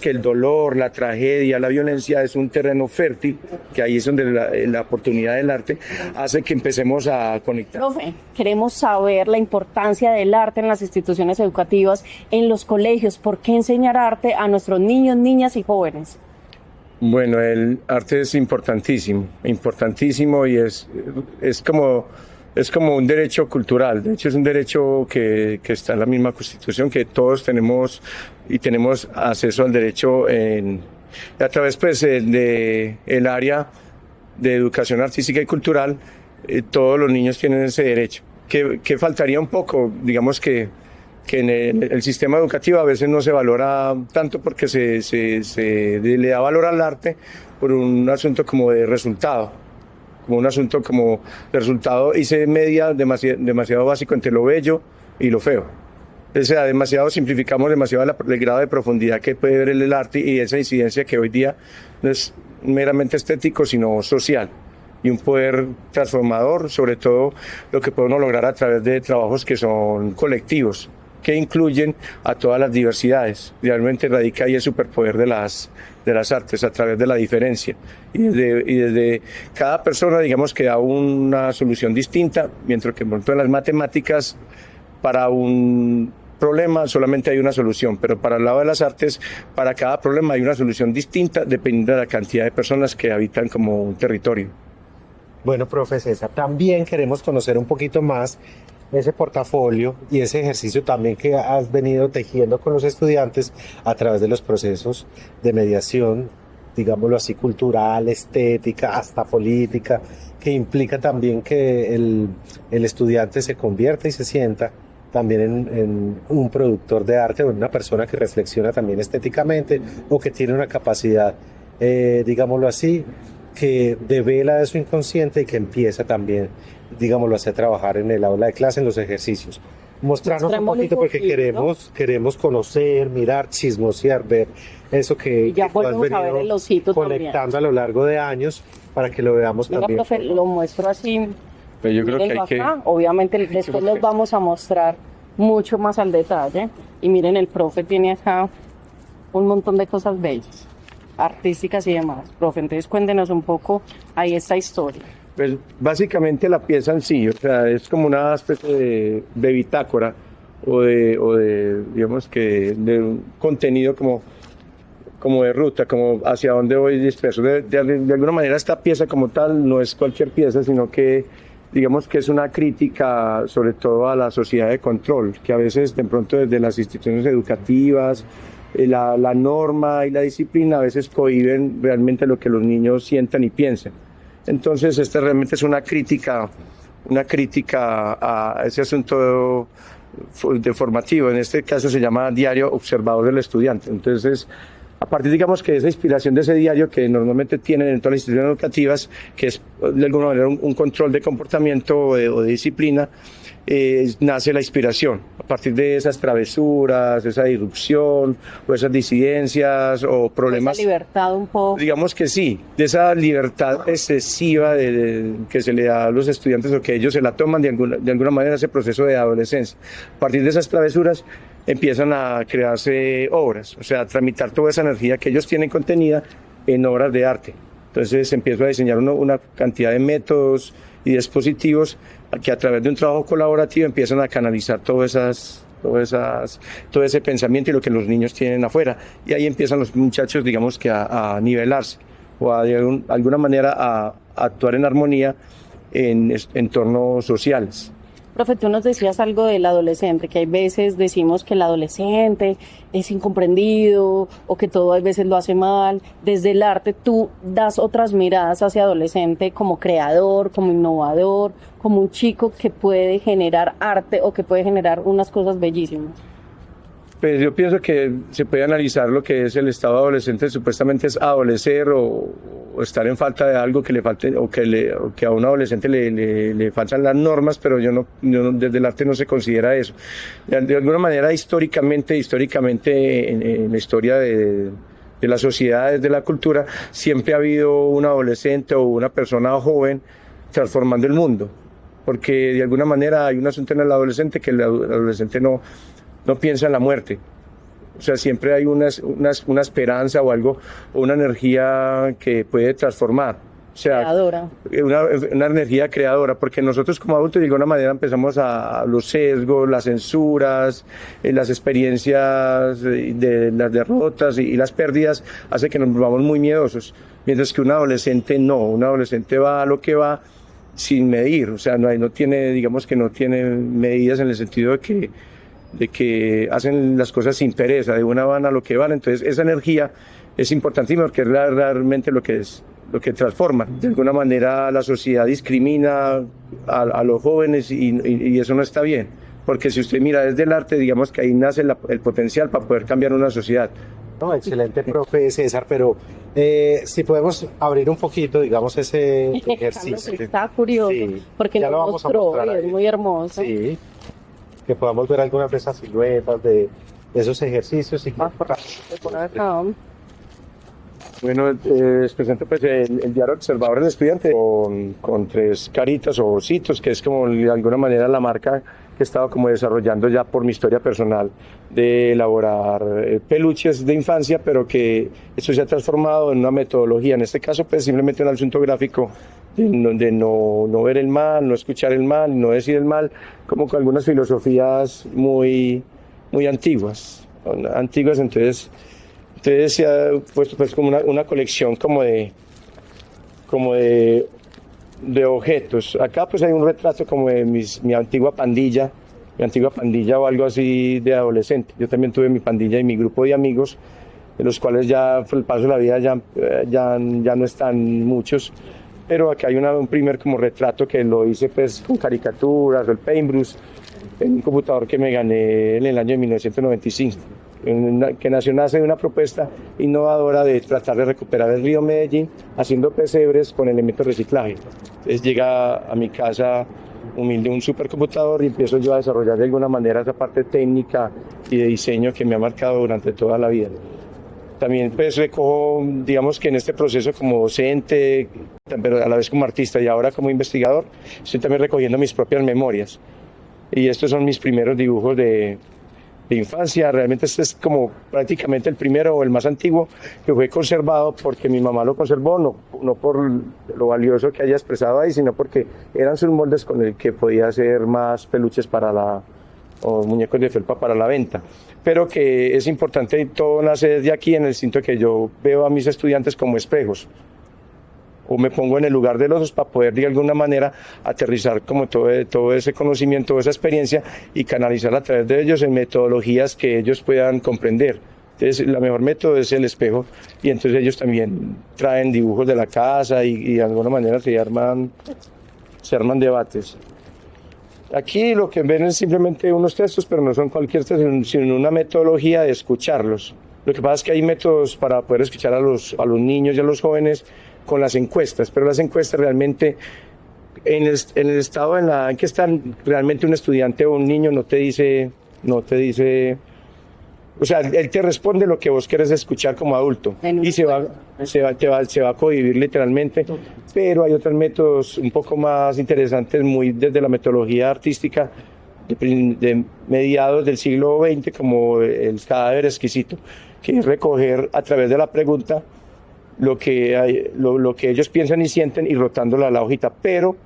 el dolor, la tragedia, la violencia es un terreno fértil, que ahí es donde la oportunidad del arte hace que empecemos a conectar. Profe, queremos saber la importancia del arte en las instituciones educativas, en los colegios. ¿Por qué enseñar arte a nuestros niños, niñas y jóvenes? Bueno, el arte es importantísimo y es como un derecho cultural. De hecho, es un derecho que está en la misma Constitución, que todos tenemos y tenemos acceso al derecho a través pues de el área de educación artística y cultural. Todos los niños tienen ese derecho. Que faltaría un poco, digamos que en el sistema educativo a veces no se valora tanto porque se le da valor al arte por un asunto como de resultado. Como un asunto como de resultado y se media demasiado básico entre lo bello y lo feo. O sea, simplificamos demasiado el grado de profundidad que puede ver el arte y esa incidencia que hoy día no es meramente estético, sino social. Y un poder transformador, sobre todo lo que podemos lograr a través de trabajos que son colectivos, que incluyen a todas las diversidades. Realmente radica ahí el superpoder de las artes a través de la diferencia. Y desde cada persona, digamos, que da una solución distinta, mientras que en las matemáticas, para un problema solamente hay una solución, pero para el lado de las artes, para cada problema hay una solución distinta dependiendo de la cantidad de personas que habitan como un territorio. Bueno, profe César, también queremos conocer un poquito más ese portafolio y ese ejercicio también que has venido tejiendo con los estudiantes a través de los procesos de mediación, digámoslo así, cultural, estética, hasta política, que implica también que el estudiante se convierta y se sienta también en un productor de arte o en una persona que reflexiona también estéticamente o que tiene una capacidad, digámoslo así, que devela de su inconsciente y que empieza también, digámoslo así, a trabajar en el aula de clase, en los ejercicios. Mostrarnos un poquito porque queremos conocer, mirar, chismosear, ver eso que ya tú has volvemos a ver el osito conectando también a lo largo de años para que lo veamos Venga, también. profe, lo muestro así. Pero yo creo que hay Mírenlo que... acá. Obviamente después los vamos a mostrar mucho más al detalle. Y miren, el profe tiene acá un montón de cosas bellas, artísticas y demás. Profe, entonces cuéntenos un poco ahí esta historia. Pues básicamente la pieza en sí, o sea, es como una especie de bitácora o de digamos que de un contenido como de ruta, como hacia dónde voy disperso. De alguna manera esta pieza como tal no es cualquier pieza, sino que digamos que es una crítica sobre todo a la sociedad de control, que a veces de pronto desde las instituciones educativas, la norma y la disciplina a veces cohíben realmente lo que los niños sientan y piensan. Entonces esta realmente es una crítica a ese asunto de formativo. En este caso se llama Diario Observador del Estudiante. Entonces a partir, digamos, que de esa inspiración de ese diario que normalmente tienen en todas las instituciones educativas, que es de alguna manera un control de comportamiento o de disciplina, nace la inspiración. A partir de esas travesuras, esa disrupción, o esas disidencias, o problemas. Esa libertad un poco. Digamos que sí, de esa libertad excesiva que se le da a los estudiantes, o que ellos se la toman de alguna manera, ese proceso de adolescencia. A partir de esas travesuras empiezan a crearse obras, o sea, a tramitar toda esa energía que ellos tienen contenida en obras de arte. Entonces empiezo a diseñar una cantidad de métodos y dispositivos que a través de un trabajo colaborativo empiezan a canalizar todo ese pensamiento y lo que los niños tienen afuera. Y ahí empiezan los muchachos, digamos, que a nivelarse o de alguna manera a actuar en armonía en entornos sociales. Profe, tú nos decías algo del adolescente, que hay veces decimos que el adolescente es incomprendido o que todo a veces lo hace mal. Desde el arte tú das otras miradas hacia adolescente como creador, como innovador, como un chico que puede generar arte o que puede generar unas cosas bellísimas. Pues yo pienso que se puede analizar lo que es el estado adolescente, supuestamente es adolecer o estar en falta de algo que le falte, o que a un adolescente le faltan las normas, pero yo no, desde el arte no se considera eso. De alguna manera, históricamente en la historia de las sociedades, de la cultura, siempre ha habido un adolescente o una persona joven transformando el mundo, porque de alguna manera hay un asunto en el adolescente que el adolescente no piensa en la muerte. O sea, siempre hay una esperanza o algo, o una energía que puede transformar. O sea, Creadora. Una energía creadora, porque nosotros como adultos de alguna manera empezamos a los sesgos, las censuras, las experiencias de las derrotas y las pérdidas, hace que nos volvamos muy miedosos. Mientras que un adolescente no, un adolescente va a lo que va sin medir, o sea, no tiene, digamos que no tiene medidas en el sentido de que hacen las cosas sin pereza, de una van a lo que van. Entonces esa energía es importantísima porque es realmente lo que transforma. De alguna manera la sociedad discrimina a los jóvenes y eso no está bien, porque si usted mira desde el arte, digamos que ahí nace el potencial para poder cambiar una sociedad. No, excelente, profe César, pero si podemos abrir un poquito, digamos, ese ejercicio. Está curioso, Sí, porque ya nos lo vamos a mostró mostrar y es ahí. muy hermoso. Sí, que podamos ver algunas de esas siluetas de esos ejercicios. Y Por acá. Bueno, les presento pues el diario Observador del Estudiante con 3 caritas o ositos, que es como de alguna manera la marca que he estado como desarrollando ya por mi historia personal de elaborar peluches de infancia, pero que esto se ha transformado en una metodología. En este caso, pues simplemente un asunto gráfico de no ver el mal, no escuchar el mal, no decir el mal, como con algunas filosofías muy antiguas. Entonces se ha puesto pues como una colección como de objetos. Acá pues hay un retrato como de mi antigua pandilla o algo así de adolescente. Yo también tuve mi pandilla y mi grupo de amigos, de los cuales ya por el paso de la vida ya no están muchos. Pero acá hay un primer como retrato que lo hice pues con caricaturas o el paintbrush en un computador que me gané en el año de 1995. Que nace de una propuesta innovadora de tratar de recuperar el río Medellín haciendo pesebres con elementos de reciclaje. Entonces llega a mi casa humilde un supercomputador y empiezo yo a desarrollar de alguna manera esa parte técnica y de diseño que me ha marcado durante toda la vida. También pues recojo, digamos que en este proceso como docente, pero a la vez como artista y ahora como investigador, estoy también recogiendo mis propias memorias. Y estos son mis primeros dibujos de infancia. Realmente este es como prácticamente el primero o el más antiguo que fue conservado porque mi mamá lo conservó, no por lo valioso que haya expresado ahí, sino porque eran sus moldes con el que podía hacer más peluches o muñecos de felpa para la venta. Pero que es importante y todo nace desde aquí en el sentido que yo veo a mis estudiantes como espejos, o me pongo en el lugar de los otros para poder de alguna manera aterrizar como todo ese conocimiento, esa experiencia y canalizar a través de ellos en metodologías que ellos puedan comprender. Entonces, la mejor método es el espejo y entonces ellos también traen dibujos de la casa y de alguna manera se arman debates. Aquí lo que ven es simplemente unos textos, pero no son cualquier texto, sino una metodología de escucharlos. Lo que pasa es que hay métodos para poder escuchar a los niños y a los jóvenes con las encuestas, pero las encuestas realmente, en el estado en que están, realmente un estudiante o un niño no te dice, o sea, él te responde lo que vos quieres escuchar como adulto y se va a cohibir literalmente, pero hay otros métodos un poco más interesantes, muy desde la metodología artística de mediados del siglo XX, como el cadáver exquisito, que es recoger a través de la pregunta lo que ellos piensan y sienten y rotándola a la hojita, pero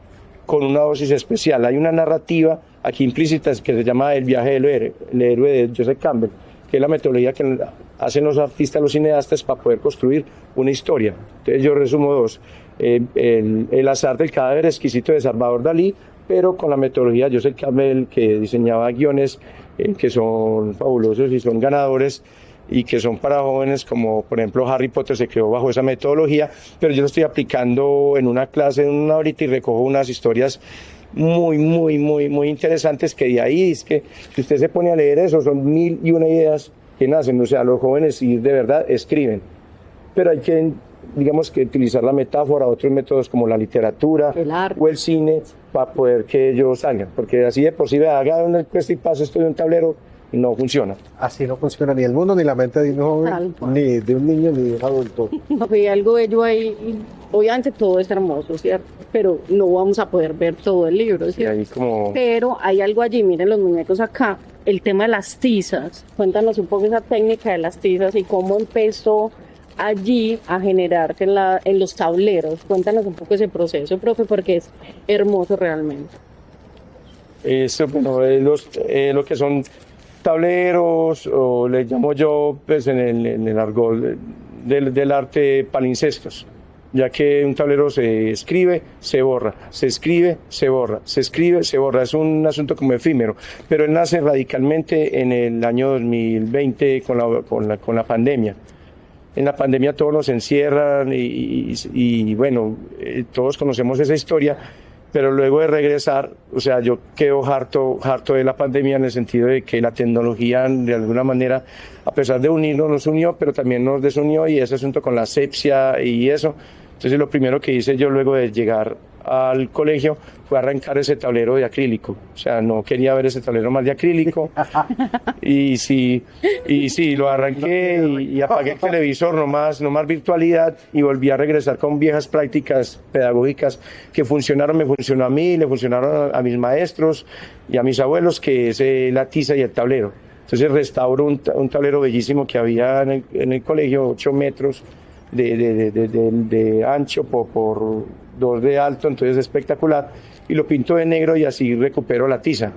con una dosis especial. Hay una narrativa aquí implícita que se llama El viaje del héroe, el héroe de Joseph Campbell, que es la metodología que hacen los artistas, los cineastas, para poder construir una historia. Entonces yo resumo dos: el azar del cadáver exquisito de Salvador Dalí, pero con la metodología de Joseph Campbell, que diseñaba guiones que son fabulosos y son ganadores, y que son para jóvenes, como por ejemplo Harry Potter se creó bajo esa metodología, pero yo lo estoy aplicando en una clase, en una horita, y recojo unas historias muy interesantes, que de ahí es que si usted se pone a leer eso, son 1001 ideas que nacen. O sea, los jóvenes sí de verdad escriben, pero hay que, digamos, que utilizar la metáfora, otros métodos como la literatura o el cine para poder que ellos salgan, porque así de por sí, haga una encuesta y pase esto de un tablero y no funciona. Así no funciona ni el mundo, ni la mente de un joven, ni de un niño, ni de un adulto. Hay algo bello ahí. Obviamente todo es hermoso, ¿cierto? Pero no vamos a poder ver todo el libro, ¿cierto? Ahí como... Pero hay algo allí, miren los muñecos acá, el tema de las tizas. Cuéntanos un poco esa técnica de las tizas y cómo empezó allí a generarse en los tableros. Cuéntanos un poco ese proceso, profe, porque es hermoso realmente. Eso, bueno, lo que son tableros, o le llamo yo, pues en el argot del arte, palincestos, ya que un tablero se escribe, se borra, se escribe, se borra, se escribe, se borra. Es un asunto como efímero, pero él nace radicalmente en el año 2020 con la pandemia. En la pandemia todos nos encierran y bueno, todos conocemos esa historia. Pero luego de regresar, o sea, yo quedo harto de la pandemia, en el sentido de que la tecnología, de alguna manera, a pesar de unirnos, nos unió, pero también nos desunió, y ese asunto con la asepsia y eso. Entonces lo primero que hice yo luego de llegar al colegio fue arrancar ese tablero de acrílico. O sea, no quería ver ese tablero más de acrílico. Y sí, lo arranqué y apagué el televisor, no más virtualidad, y volví a regresar con viejas prácticas pedagógicas que funcionaron, me funcionó a mí, le funcionaron a mis maestros y a mis abuelos, que es la tiza y el tablero. Entonces restauro un tablero bellísimo que había en el colegio, 8 metros de ancho por 2 de alto, entonces espectacular, y lo pinto de negro y así recupero la tiza.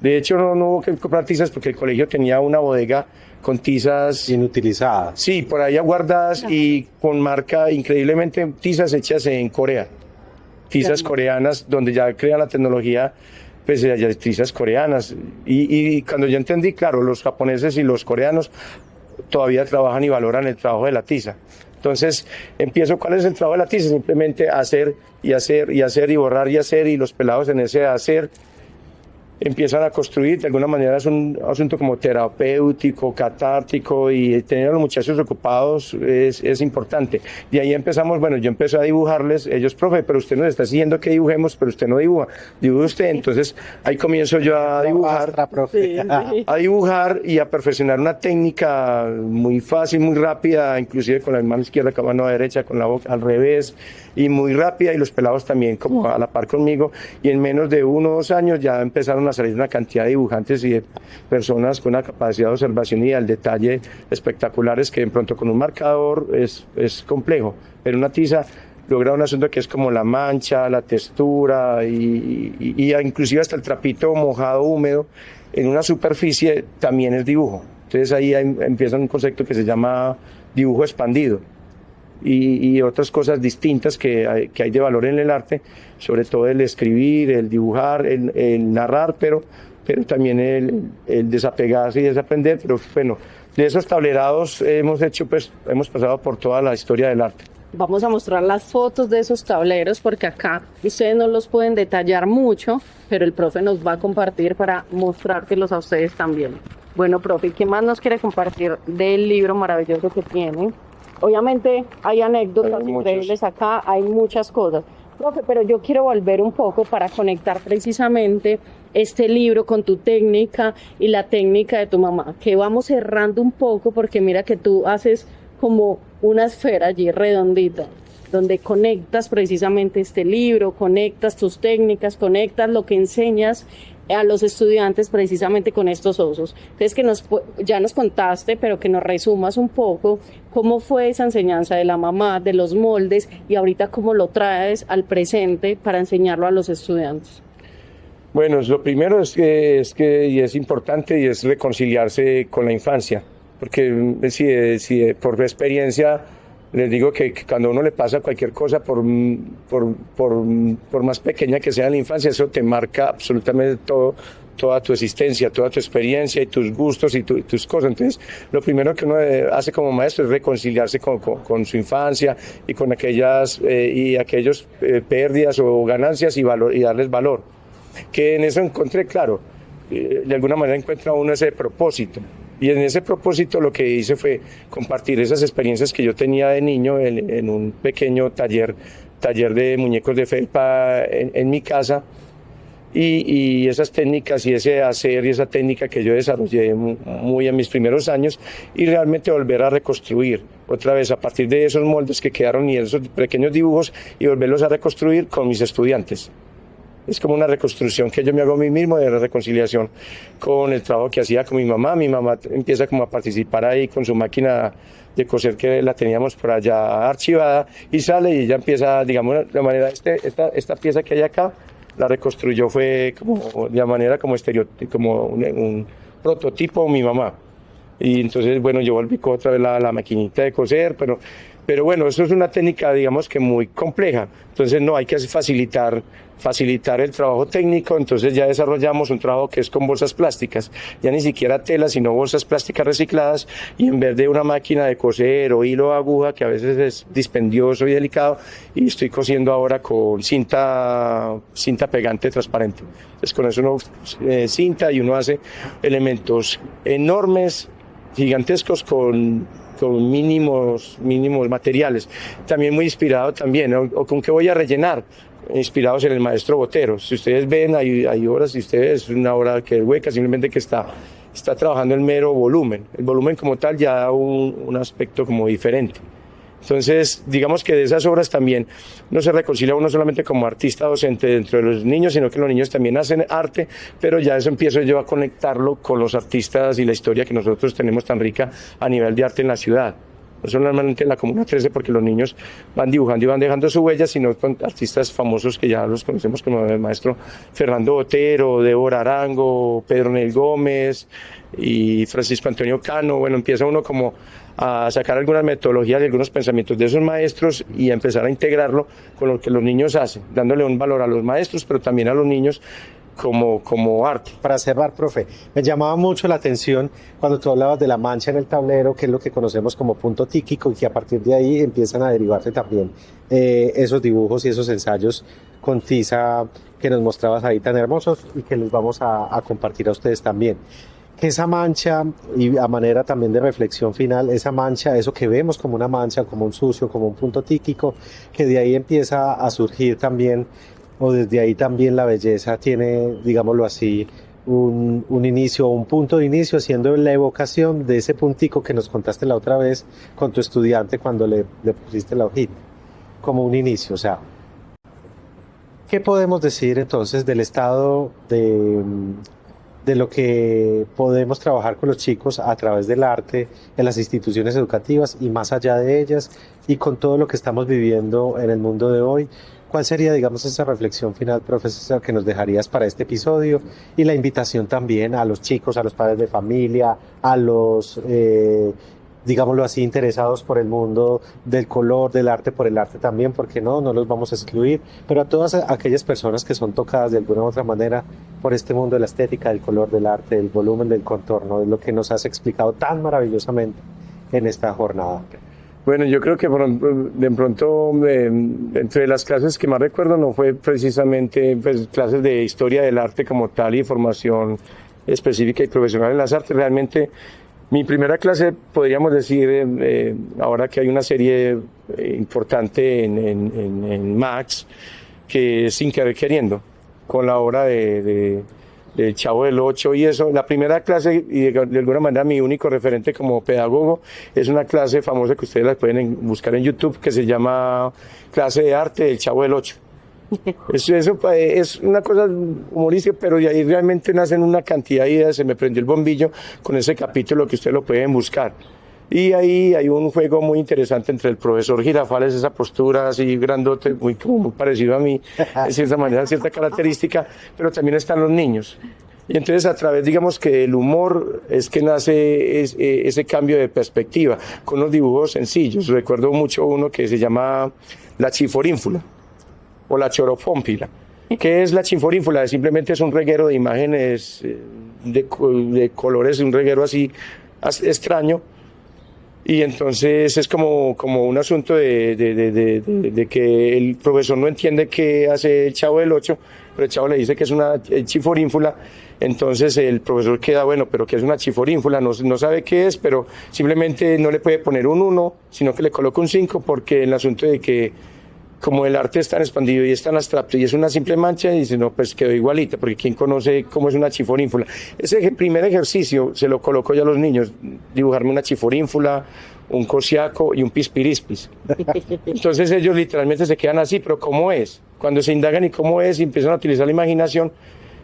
De hecho no hubo que comprar tizas, porque el colegio tenía una bodega con tizas inutilizadas. Sí, por ahí guardadas y con marca, increíblemente, tizas hechas en Corea, tizas coreanas, donde ya crean la tecnología, pues ya tizas coreanas, y cuando yo entendí, claro, los japoneses y los coreanos todavía trabajan y valoran el trabajo de la tiza. Entonces empiezo, ¿cuál es el trabajo de la tiza? Simplemente hacer y hacer y hacer y borrar y hacer, y los pelados en ese hacer empiezan a construir. De alguna manera es un asunto como terapéutico, catártico, y tener a los muchachos ocupados es importante. De ahí empezamos, bueno, yo empecé a dibujarles, ellos, profe, pero usted nos está siguiendo que dibujemos, pero usted no dibuja, dibuje usted. Entonces ahí comienzo yo a dibujar, a dibujar y a perfeccionar una técnica muy fácil, muy rápida, inclusive con la mano izquierda, con la mano derecha, con la boca al revés, y muy rápida, y los pelados también como a la par conmigo, y en menos de 1 o 2 años ya empezaron a salir una cantidad de dibujantes y de personas con una capacidad de observación y al detalle espectaculares, que de pronto con un marcador es complejo, pero una tiza logra un asunto que es como la mancha, la textura y inclusive hasta el trapito mojado, húmedo, en una superficie también es dibujo. Entonces ahí empieza un concepto que se llama dibujo expandido. Y otras cosas distintas que hay de valor en el arte, sobre todo el escribir, el dibujar, el narrar, pero también el desapegarse y desaprender. Pero bueno, de esos tablerados hemos pasado por toda la historia del arte. Vamos a mostrar las fotos de esos tableros, porque acá ustedes no los pueden detallar mucho, pero el profe nos va a compartir para mostrárselos a ustedes también. Bueno, profe, ¿qué más nos quiere compartir del libro maravilloso que tiene? Obviamente hay anécdotas Hay increíbles acá, hay muchas cosas. Profe, pero yo quiero volver un poco para conectar precisamente este libro con tu técnica y la técnica de tu mamá, que vamos cerrando un poco porque mira que tú haces como una esfera allí redondita, donde conectas precisamente este libro, conectas tus técnicas, conectas lo que enseñas a los estudiantes precisamente con estos osos. Entonces, ya nos contaste, pero que nos resumas un poco cómo fue esa enseñanza de la mamá, de los moldes, y ahorita cómo lo traes al presente para enseñarlo a los estudiantes. Bueno, lo primero y es importante, y es reconciliarse con la infancia, porque si por experiencia les digo que cuando a uno le pasa cualquier cosa, por más pequeña que sea la infancia, eso te marca absolutamente todo, toda tu existencia, toda tu experiencia y tus gustos y tus cosas. Entonces, lo primero que uno hace como maestro es reconciliarse con su infancia y con aquellas pérdidas o ganancias y darles valor. Que en eso encontré, claro, de alguna manera encuentra uno ese propósito. Y en ese propósito lo que hice fue compartir esas experiencias que yo tenía de niño en un pequeño taller de muñecos de felpa en mi casa, y esas técnicas y ese hacer y esa técnica que yo desarrollé muy en mis primeros años, y realmente volver a reconstruir otra vez a partir de esos moldes que quedaron y esos pequeños dibujos, y volverlos a reconstruir con mis estudiantes. Es como una reconstrucción que yo me hago a mí mismo, de la reconciliación con el trabajo que hacía con mi mamá. Mi mamá empieza como a participar ahí con su máquina de coser, que la teníamos por allá archivada, y sale y ella empieza, digamos, de manera, esta pieza que hay acá, la reconstruyó, fue como de manera como como un prototipo mi mamá. Y entonces, bueno, yo volví otra vez la maquinita de coser, pero bueno, eso es una técnica, digamos, que muy compleja. Entonces, no, hay que facilitar el trabajo técnico. Entonces ya desarrollamos un trabajo que es con bolsas plásticas, ya ni siquiera tela, sino bolsas plásticas recicladas, y en vez de una máquina de coser o hilo o aguja, que a veces es dispendioso y delicado, y estoy cosiendo ahora con cinta pegante transparente. Entonces con eso uno cinta, y uno hace elementos enormes, gigantescos, con mínimos materiales. También muy inspirado también, o con qué voy a rellenar, inspirados en el maestro Botero. Si ustedes ven, hay obras, si ustedes, es una obra que es hueca, simplemente que está trabajando el mero volumen. El volumen como tal ya da un aspecto como diferente. Entonces, digamos que de esas obras también no se reconcilia uno solamente como artista docente dentro de los niños, sino que los niños también hacen arte, pero ya eso empiezo yo a conectarlo con los artistas y la historia que nosotros tenemos tan rica a nivel de arte en la ciudad. No solamente en la Comuna 13, porque los niños van dibujando y van dejando su huella, sino con artistas famosos que ya los conocemos, como el maestro Fernando Botero, Débora Arango, Pedro Nel Gómez y Francisco Antonio Cano. Bueno, empieza uno como a sacar algunas metodologías y algunos pensamientos de esos maestros y a empezar a integrarlo con lo que los niños hacen, dándole un valor a los maestros, pero también a los niños como arte. Para cerrar, profe, me llamaba mucho la atención cuando tú hablabas de la mancha en el tablero, que es lo que conocemos como punto tíquico, y que a partir de ahí empiezan a derivarse también esos dibujos y esos ensayos con tiza que nos mostrabas ahí tan hermosos, y que les vamos a compartir a ustedes también. Que esa mancha, y a manera también de reflexión final, esa mancha, eso que vemos como una mancha, como un sucio, como un punto tíquico, que de ahí empieza a surgir también, o desde ahí también la belleza tiene, digámoslo así, un inicio, un punto de inicio, siendo la evocación de ese puntico que nos contaste la otra vez con tu estudiante cuando le pusiste la hojita, como un inicio. O sea, ¿qué podemos decir entonces del estado de lo que podemos trabajar con los chicos a través del arte en las instituciones educativas y más allá de ellas, y con todo lo que estamos viviendo en el mundo de hoy? ¿Cuál sería, digamos, esa reflexión final, profesor, que nos dejarías para este episodio? Y la invitación también a los chicos, a los padres de familia, a los, digámoslo así, interesados por el mundo del color, del arte, por el arte también, porque no los vamos a excluir, pero a todas aquellas personas que son tocadas de alguna u otra manera por este mundo de la estética, del color, del arte, del volumen, del contorno, de lo que nos has explicado tan maravillosamente en esta jornada. Bueno, yo creo que de pronto entre las clases que más recuerdo no fue precisamente clases de historia del arte como tal y formación específica y profesional en las artes. Realmente mi primera clase, podríamos decir, ahora que hay una serie importante en Max, que es Sin Querer Queriendo, con la obra de Chavo del Ocho y eso. La primera clase, y de alguna manera mi único referente como pedagogo, es una clase famosa que ustedes la pueden buscar en YouTube, que se llama Clase de Arte del Chavo del Ocho. Eso es una cosa humorística, pero de ahí realmente nacen una cantidad de ideas. Se me prendió el bombillo con ese capítulo que ustedes lo pueden buscar. Y ahí hay un juego muy interesante entre el profesor Girafales, esa postura así grandote, muy parecido a mí, de cierta manera, cierta característica, pero también están los niños. Y entonces a través, digamos que el humor es que nace ese cambio de perspectiva, con unos dibujos sencillos. Recuerdo mucho uno que se llama La Chiforínfula o La Choropómpila. ¿Qué es la chinforínfula? Simplemente es un reguero de imágenes de colores, un reguero así extraño. Y entonces es como un asunto de que el profesor no entiende qué hace el Chavo del Ocho, pero el Chavo le dice que es una chiforínfula. Entonces el profesor queda, bueno, pero ¿qué es una chiforínfula? No sabe qué es, pero simplemente no le puede poner un 1, sino que le coloca un 5, porque el asunto de que como el arte es tan expandido y es tan abstracto y es una simple mancha, dice, no, pues quedó igualita, porque ¿quién conoce cómo es una chiforínfula? Ese primer ejercicio se lo coloco yo a los niños, dibujarme una chiforínfula, un cosiaco y un pispirispis. Entonces ellos literalmente se quedan así, pero ¿cómo es? Cuando se indagan y cómo es y empiezan a utilizar la imaginación,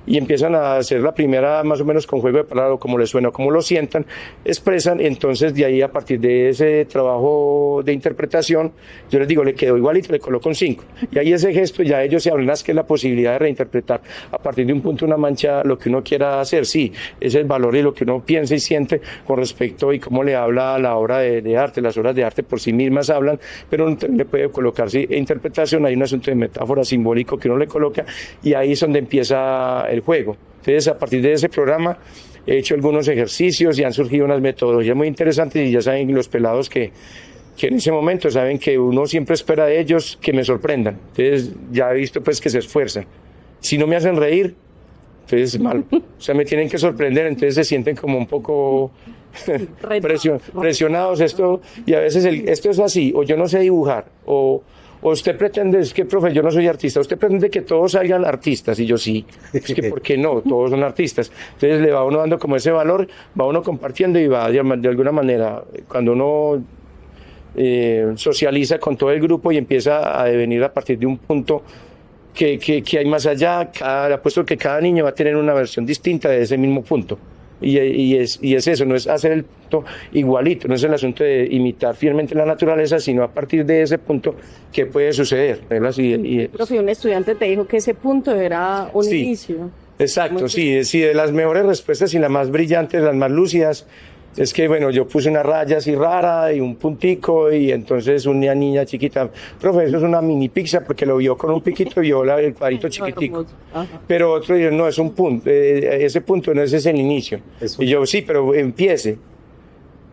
y empiezan a hacer la primera más o menos con juego de palabras, como les suena, como lo sientan, expresan. Entonces de ahí, a partir de ese trabajo de interpretación, yo les digo, le quedó igualito, le coloco un 5, y ahí ese gesto ya ellos se hablan, que es la posibilidad de reinterpretar a partir de un punto, una mancha, lo que uno quiera hacer. Sí, es el valor y lo que uno piensa y siente con respecto y cómo le habla a la obra de arte. Las obras de arte por sí mismas hablan, pero uno le puede colocar, sí, interpretación. Hay un asunto de metáfora simbólico que uno le coloca, y ahí es donde empieza el juego. Entonces, a partir de ese programa he hecho algunos ejercicios y han surgido unas metodologías muy interesantes, y ya saben los pelados que en ese momento saben que uno siempre espera de ellos que me sorprendan. Entonces ya he visto pues que se esfuerzan. Si no me hacen reír, entonces mal. O sea, me tienen que sorprender, entonces se sienten como un poco presionados. Y a veces esto es así, o yo no sé dibujar, o usted pretende, es que profe, yo no soy artista, usted pretende que todos salgan artistas, y yo sí, es que ¿por qué no? Todos son artistas. Entonces le va uno dando como ese valor, va uno compartiendo, y va de alguna manera, cuando uno socializa con todo el grupo y empieza a devenir a partir de un punto que hay más allá, apuesto que cada niño va a tener una versión distinta de ese mismo punto. Y es eso, no es hacer el punto igualito, no es el asunto de imitar fielmente la naturaleza, sino a partir de ese punto que puede suceder. Profe, un estudiante te dijo que ese punto era un inicio. Exacto, sí, de las mejores respuestas y las más brillantes, las más lúcidas. Es que, bueno, yo puse una raya así rara y un puntico, y entonces una niña chiquita, profe, eso es una mini pizza, porque lo vio con un piquito y vio el cuadrito chiquitico. Pero otro dijo, no, es un punto, ese punto no, ese es el inicio. Y yo, sí, pero empiece.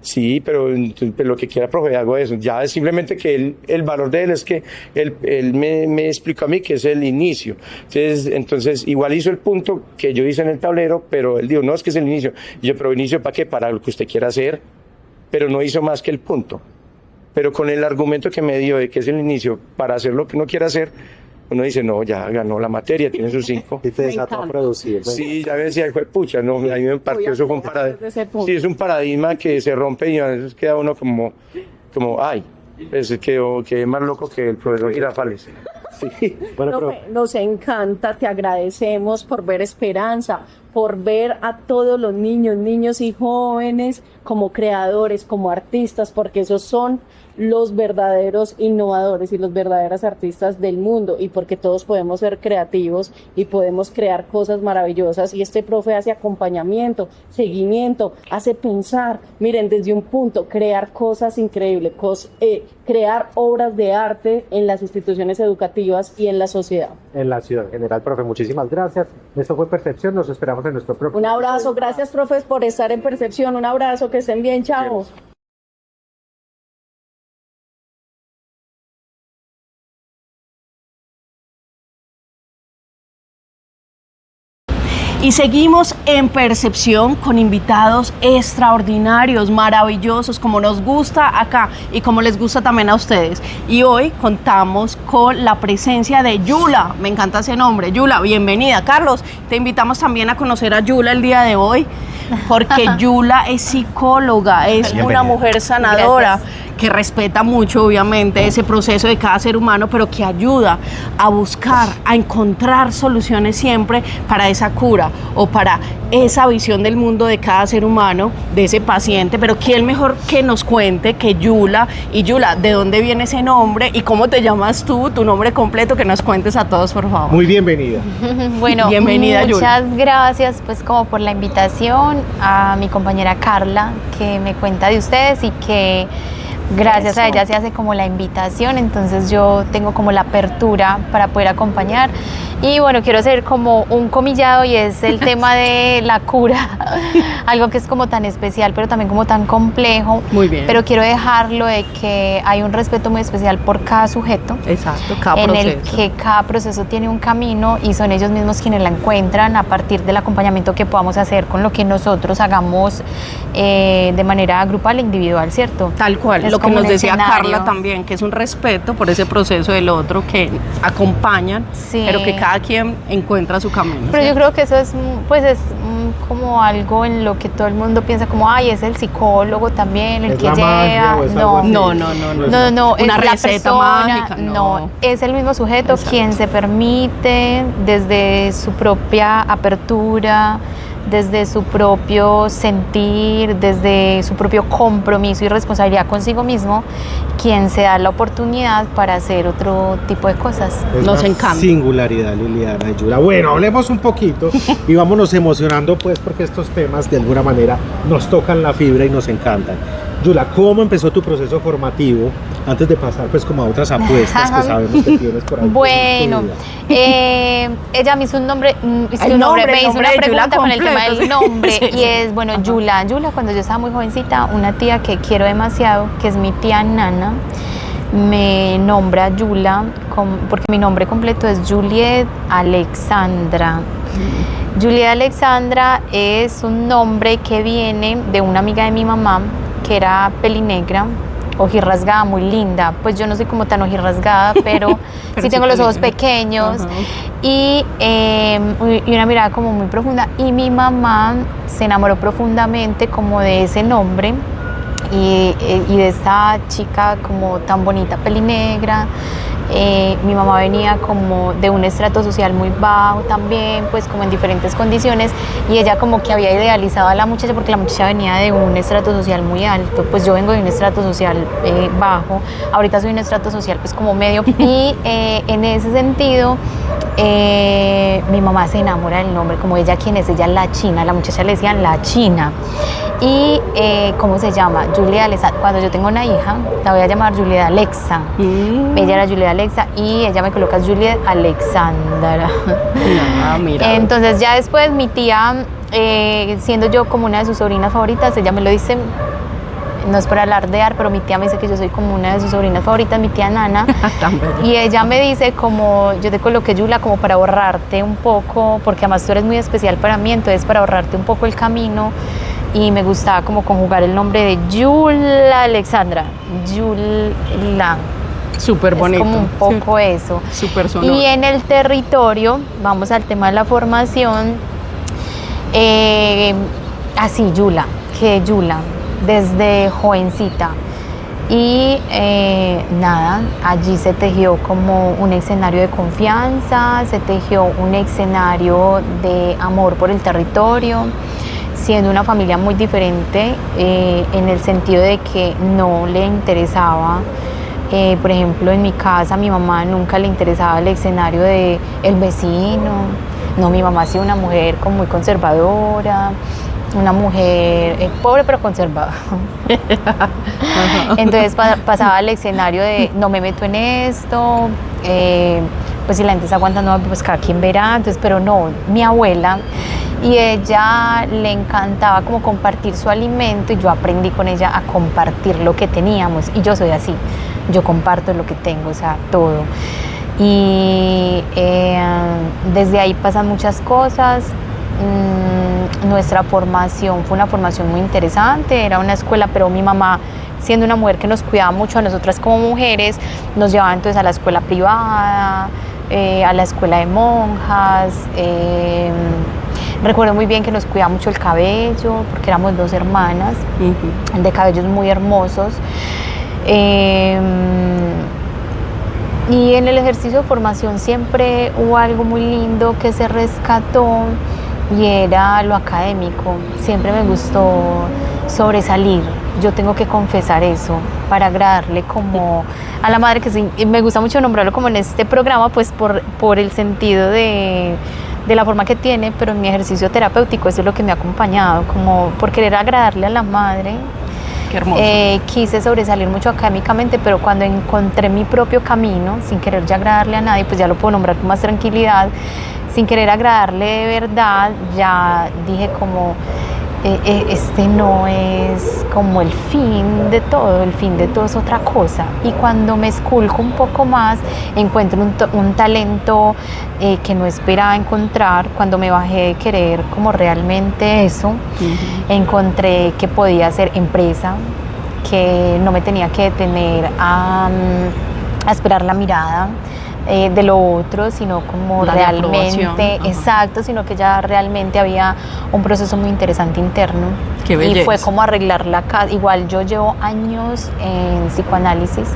Sí, pero lo que quiera, profe, hago eso. Ya es simplemente que el valor de él es que él me explicó a mí que es el inicio. Entonces, igual hizo el punto que yo hice en el tablero, pero él dijo, no, es que es el inicio. Y yo, pero inicio ¿para qué? Para lo que usted quiera hacer, pero no hizo más que el punto. Pero con el argumento que me dio de que es el inicio para hacer lo que uno quiera hacer, uno dice, no, ya ganó la materia, tiene sus 5. Y te desató a producir. Sí, ya decía, pucha, no, a mí me partió eso, fue un paradigma. Sí, es un paradigma que se rompe, y a veces queda uno como ay, pues quedé más loco que el profesor Girafales. Sí. Bueno, Profe, nos encanta, te agradecemos por ver esperanza, por ver a todos los niños y jóvenes como creadores, como artistas, porque esos son los verdaderos innovadores y los verdaderos artistas del mundo, y porque todos podemos ser creativos y podemos crear cosas maravillosas, y este profe hace acompañamiento, seguimiento, hace pensar, miren, desde un punto, crear cosas increíbles, crear obras de arte en las instituciones educativas y en la sociedad. En la ciudad en general, profe, muchísimas gracias. Esto fue Percepción, nos esperamos en nuestro próximo. Un abrazo, gracias profes por estar en Percepción, un abrazo, que estén bien, chao. Y seguimos en Percepción con invitados extraordinarios, maravillosos, como nos gusta acá y como les gusta también a ustedes. Y hoy contamos con la presencia de Yula. Me encanta ese nombre. Yula, bienvenida. Carlos, te invitamos también a conocer a Yula el día de hoy, porque Yula es psicóloga, es Bienvenida. una mujer sanadora. Gracias. Que respeta mucho, obviamente, ese proceso de cada ser humano, pero que ayuda a buscar, a encontrar soluciones siempre para esa cura o para esa visión del mundo de cada ser humano, de ese paciente. Pero ¿quién mejor que nos cuente que Yula? Y Yula, ¿de dónde viene ese nombre? ¿Y cómo te llamas tú? Tu nombre completo, que nos cuentes a todos, por favor. Muy bienvenida. Bueno, Bienvenida, Yula. muchas gracias pues como por la invitación, a mi compañera Carla, que me cuenta de ustedes y que gracias a Eso. ella se hace como la invitación, entonces yo tengo como la apertura para poder acompañar. Y bueno, quiero hacer como un comillado y es el tema de la cura, algo que es como tan especial, pero también como tan complejo. Muy bien. Pero quiero dejarlo de que hay un respeto muy especial por cada sujeto, Exacto, cada en proceso. el que cada proceso tiene un camino y son ellos mismos quienes la encuentran a partir del acompañamiento que podamos hacer con lo que nosotros hagamos de manera grupal e individual, ¿cierto? Tal cual, Es lo que como nos un decía escenario. Carla también, que es un respeto por ese proceso del otro, que acompañan, Sí. pero que cada quien encuentra su camino. Pero ¿sí? yo creo que eso es, pues es como algo en lo que todo el mundo piensa como, ay, es el psicólogo también, el ¿Es que la magia lleva. o es algo No, así? no, Una es la receta persona, mágica, no. es el mismo sujeto Exacto. quien se permite desde su propia apertura, desde su propio sentir, desde su propio compromiso y responsabilidad consigo mismo, quien se da la oportunidad para hacer otro tipo de cosas. Es Nos la encanta. singularidad, Liliana y Yula. Bueno, hablemos un poquito y vámonos emocionando, pues, porque estos temas de alguna manera nos tocan la fibra y nos encantan. Yula, ¿cómo empezó tu proceso formativo antes de pasar, pues, como a otras apuestas que sabemos que tienes por ahí? Bueno, en tu vida? ella me hizo un nombre, El nombre, me el hizo nombre una de Yula pregunta con el tema completo, del nombre sí, y sí. es, bueno, Ajá. Yula, cuando yo estaba muy jovencita, una tía que quiero demasiado, que es mi tía Nana, me nombra Yula, porque mi nombre completo es Juliet Alexandra. Juliet Alexandra es un nombre que viene de una amiga de mi mamá, que era pelinegra, ojirrasgada, muy linda. Pues yo no soy como tan ojirrasgada, pero sí sí tengo los ojos pelinegra. pequeños Ajá. y una mirada como muy profunda. Y mi mamá se enamoró profundamente como de ese nombre y de esta chica como tan bonita, pelinegra. Mi mamá venía como de un estrato social muy bajo también, pues como en diferentes condiciones, y ella como que había idealizado a la muchacha porque la muchacha venía de un estrato social muy alto. Pues yo vengo de un estrato social bajo, ahorita soy un estrato social pues como medio, y en ese sentido mi mamá se enamora del nombre, como ella, ¿quién es? Ella es la China, la muchacha le decían la China. Y ¿cómo se llama? Julia Alexa. Cuando yo tengo una hija, la voy a llamar Julia Alexa. Ella era Julia Alexa y ella me coloca Julia Alexandra. Ah, mira. Entonces ya después mi tía, siendo yo como una de sus sobrinas favoritas, ella me lo dice, no es para alardear, pero mi tía me dice que yo soy como una de sus sobrinas favoritas, mi tía Nana. Tan bella. Y ella me dice como, yo te coloqué Yula como para ahorrarte un poco, porque además tú eres muy especial para mí, entonces para ahorrarte un poco el camino. Y me gustaba como conjugar el nombre de Yula Alexandra. Yula. Súper bonito. Es como un poco eso. Súper sonoro. Y en el territorio, vamos al tema de la formación, así Yula, desde jovencita. Y nada, allí se tejió como un escenario de confianza, se tejió un escenario de amor por el territorio, siendo una familia muy diferente en el sentido de que no le interesaba, por ejemplo, en mi casa a mi mamá nunca le interesaba el escenario de el vecino. No, mi mamá ha sido una mujer como muy conservadora, una mujer pobre pero conservada. Entonces pasaba al escenario de no me meto en esto, pues si la gente está aguantando, pues cada quien verá. Entonces, pero no, mi abuela, y ella le encantaba como compartir su alimento y yo aprendí con ella a compartir lo que teníamos, y yo soy así, yo comparto lo que tengo, o sea, todo. Y desde ahí pasan muchas cosas. nuestra formación fue una formación muy interesante, era una escuela, pero mi mamá, siendo una mujer que nos cuidaba mucho a nosotras como mujeres, nos llevaba entonces a la escuela privada, a la escuela de monjas. Recuerdo muy bien que nos cuidaba mucho el cabello, porque éramos 2 hermanas, de cabellos muy hermosos. Y en el ejercicio de formación siempre hubo algo muy lindo que se rescató y era lo académico. Siempre me gustó sobresalir, yo tengo que confesar eso, para agradarle como a la madre, que sí, me gusta mucho nombrarlo como en este programa, pues por el sentido de la forma que tiene, pero en mi ejercicio terapéutico eso es lo que me ha acompañado, como por querer agradarle a la madre. Qué hermoso. Quise sobresalir mucho académicamente, pero cuando encontré mi propio camino, sin querer ya agradarle a nadie, pues ya lo puedo nombrar con más tranquilidad, sin querer agradarle de verdad, ya dije como, este no es como el fin de todo es otra cosa. Y cuando me esculco un poco más, encuentro un talento que no esperaba encontrar. Cuando me bajé de querer como realmente eso, encontré que podía ser empresa, que no me tenía que detener a esperar la mirada de lo otro, sino como La realmente, exacto, sino que ya realmente había un proceso muy interesante interno. Qué belleza. Y fue como arreglar la casa. Igual yo llevo años en psicoanálisis,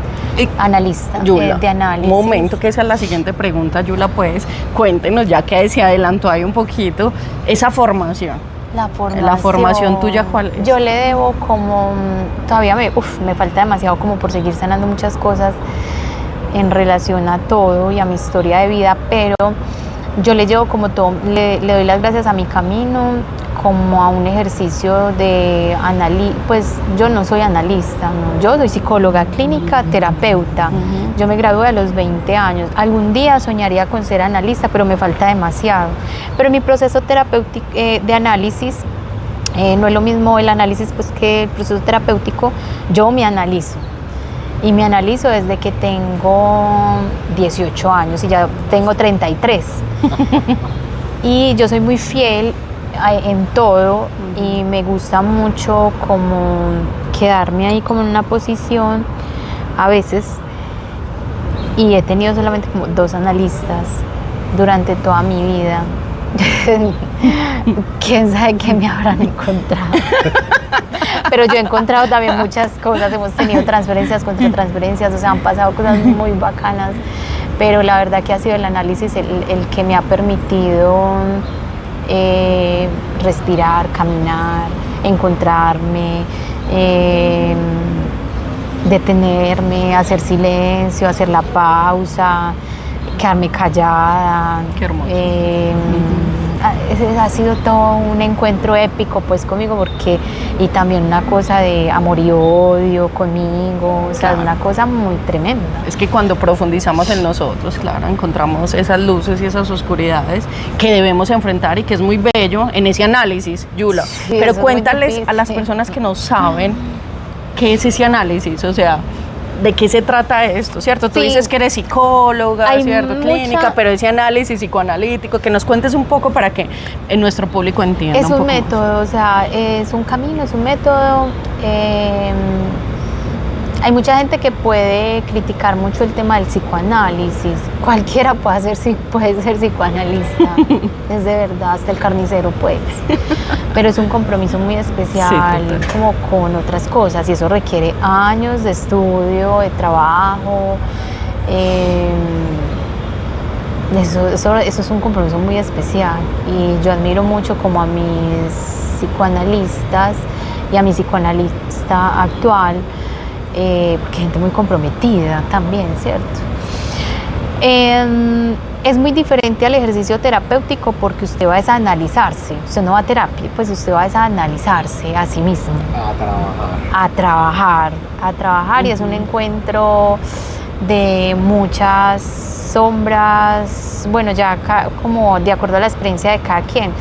analista Yula, de análisis. Un momento, que esa es la siguiente pregunta, Yula, pues cuéntenos, ya que se adelantó ahí un poquito, esa formación. La formación tuya, ¿cuál es? Yo le debo como, todavía me falta demasiado como por seguir sanando muchas cosas en relación a todo y a mi historia de vida, pero yo le llevo como todo, le doy las gracias a mi camino, como a un ejercicio de pues yo no soy analista, ¿no? Yo soy psicóloga clínica, terapeuta. Yo me gradué a los 20 años. Algún día soñaría con ser analista, pero me falta demasiado. Pero mi proceso terapéutico de análisis no es lo mismo el análisis pues que el proceso terapéutico. Yo me analizo. Y me analizo desde que tengo 18 años y ya tengo 33. Y yo soy muy fiel en todo y me gusta mucho como quedarme ahí como en una posición a veces. Y he tenido solamente como 2 analistas durante toda mi vida. ¿Quién sabe qué me habrán encontrado? Pero yo he encontrado también muchas cosas, hemos tenido transferencias contra transferencias, o sea, han pasado cosas muy bacanas, pero la verdad que ha sido el análisis el que me ha permitido respirar, caminar, encontrarme, detenerme, hacer silencio, hacer la pausa, quedarme callada. Qué hermoso. Ha sido todo un encuentro épico pues conmigo, porque y también una cosa de amor y odio conmigo, o sea, Claro. una cosa muy tremenda. Es que cuando profundizamos en nosotros, claro, encontramos esas luces y esas oscuridades que debemos enfrentar y que es muy bello en ese análisis, Yula. Sí, Pero eso es muy cuéntales a las difícil. personas que no saben qué es ese análisis, o sea, ¿de qué se trata esto, cierto? Tú Sí. dices que eres psicóloga, Hay ¿cierto? mucha- Clínica, pero ese análisis psicoanalítico, que nos cuentes un poco para que nuestro público entienda Es un poco más. método, o sea, es un camino, es un método. Hay mucha gente que puede criticar mucho el tema del psicoanálisis. Cualquiera puede ser psicoanalista, es de verdad, hasta el carnicero puede. Pero es un compromiso muy especial, Sí, total. como con otras cosas, y eso requiere años de estudio, de trabajo. Eso es un compromiso muy especial, y yo admiro mucho como a mis psicoanalistas y a mi psicoanalista actual, porque hay gente muy comprometida también, ¿cierto? Es muy diferente al ejercicio terapéutico, porque usted va a analizarse, usted no va a terapia, pues usted va a analizarse a sí mismo. A trabajar, y es un encuentro de muchas sombras, bueno, ya como de acuerdo a la experiencia de cada quien.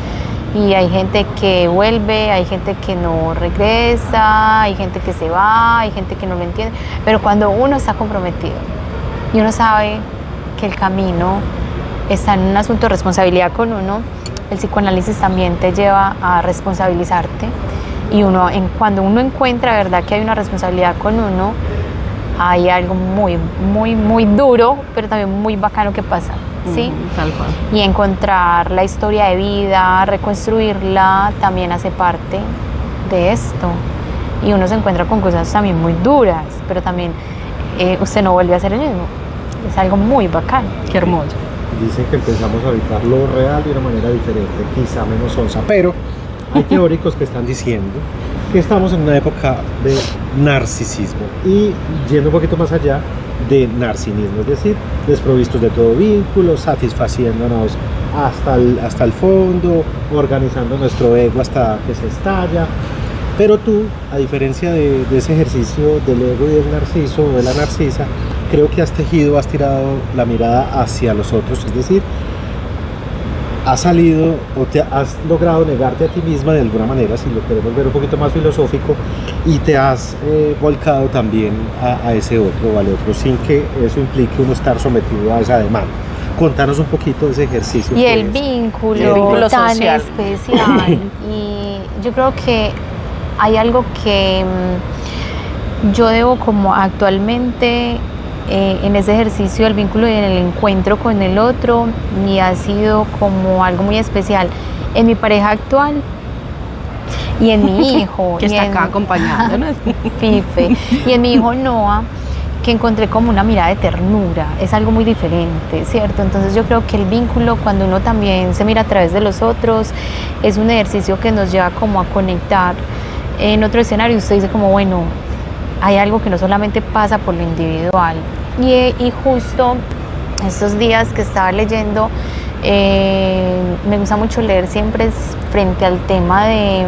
Y hay gente que vuelve, hay gente que no regresa, hay gente que se va, hay gente que no lo entiende, pero cuando uno está comprometido y uno sabe que el camino está en un asunto de responsabilidad con uno, el psicoanálisis también te lleva a responsabilizarte y cuando uno encuentra, verdad, que hay una responsabilidad con uno, hay algo muy, muy, muy duro, pero también muy bacano que pasa, ¿sí? Tal cual. Y encontrar la historia de vida, reconstruirla, también hace parte de esto. Y uno se encuentra con cosas también muy duras, pero también usted no vuelve a hacer el mismo. Es algo muy bacano. Qué hermoso. Dicen que empezamos a habitar lo real de una manera diferente, quizá menos onza, pero hay teóricos que están diciendo que estamos en una época de narcisismo y yendo un poquito más allá de narcisismo, es decir, desprovistos de todo vínculo, satisfaciéndonos hasta el fondo, organizando nuestro ego hasta que se estalla. Pero tú, a diferencia de ese ejercicio del ego y del narciso o de la narcisa, creo que has tirado la mirada hacia los otros, es decir, has salido o te has logrado negarte a ti misma de alguna manera, si lo queremos ver un poquito más filosófico, y te has volcado también a ese otro o al otro, sin que eso implique uno estar sometido a esa demanda. Contanos un poquito de ese ejercicio. Y el vínculo tan social. especial. Y yo creo que hay algo que yo debo como actualmente en ese ejercicio del vínculo y en el encuentro con el otro, y ha sido como algo muy especial en mi pareja actual y en mi hijo Que está acá acompañándonos. Pipe, y en mi hijo Noah, que encontré como una mirada de ternura. Es algo muy diferente, ¿cierto? Entonces yo creo que el vínculo, cuando uno también se mira a través de los otros, es un ejercicio que nos lleva como a conectar en otro escenario. Usted dice como, bueno, hay algo que no solamente pasa por lo individual. Y justo estos días que estaba leyendo, me gusta mucho leer siempre frente al tema de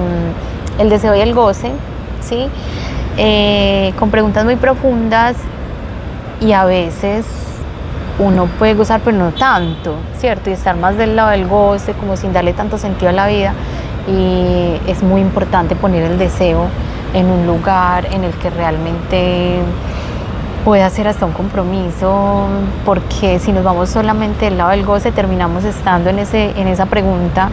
el deseo y el goce, ¿sí? Con preguntas muy profundas, y a veces uno puede gozar pero no tanto, ¿cierto? Y estar más del lado del goce, como sin darle tanto sentido a la vida. Y es muy importante poner el deseo en un lugar en el que realmente puede hacer hasta un compromiso, porque si nos vamos solamente del lado del goce, terminamos estando en esa pregunta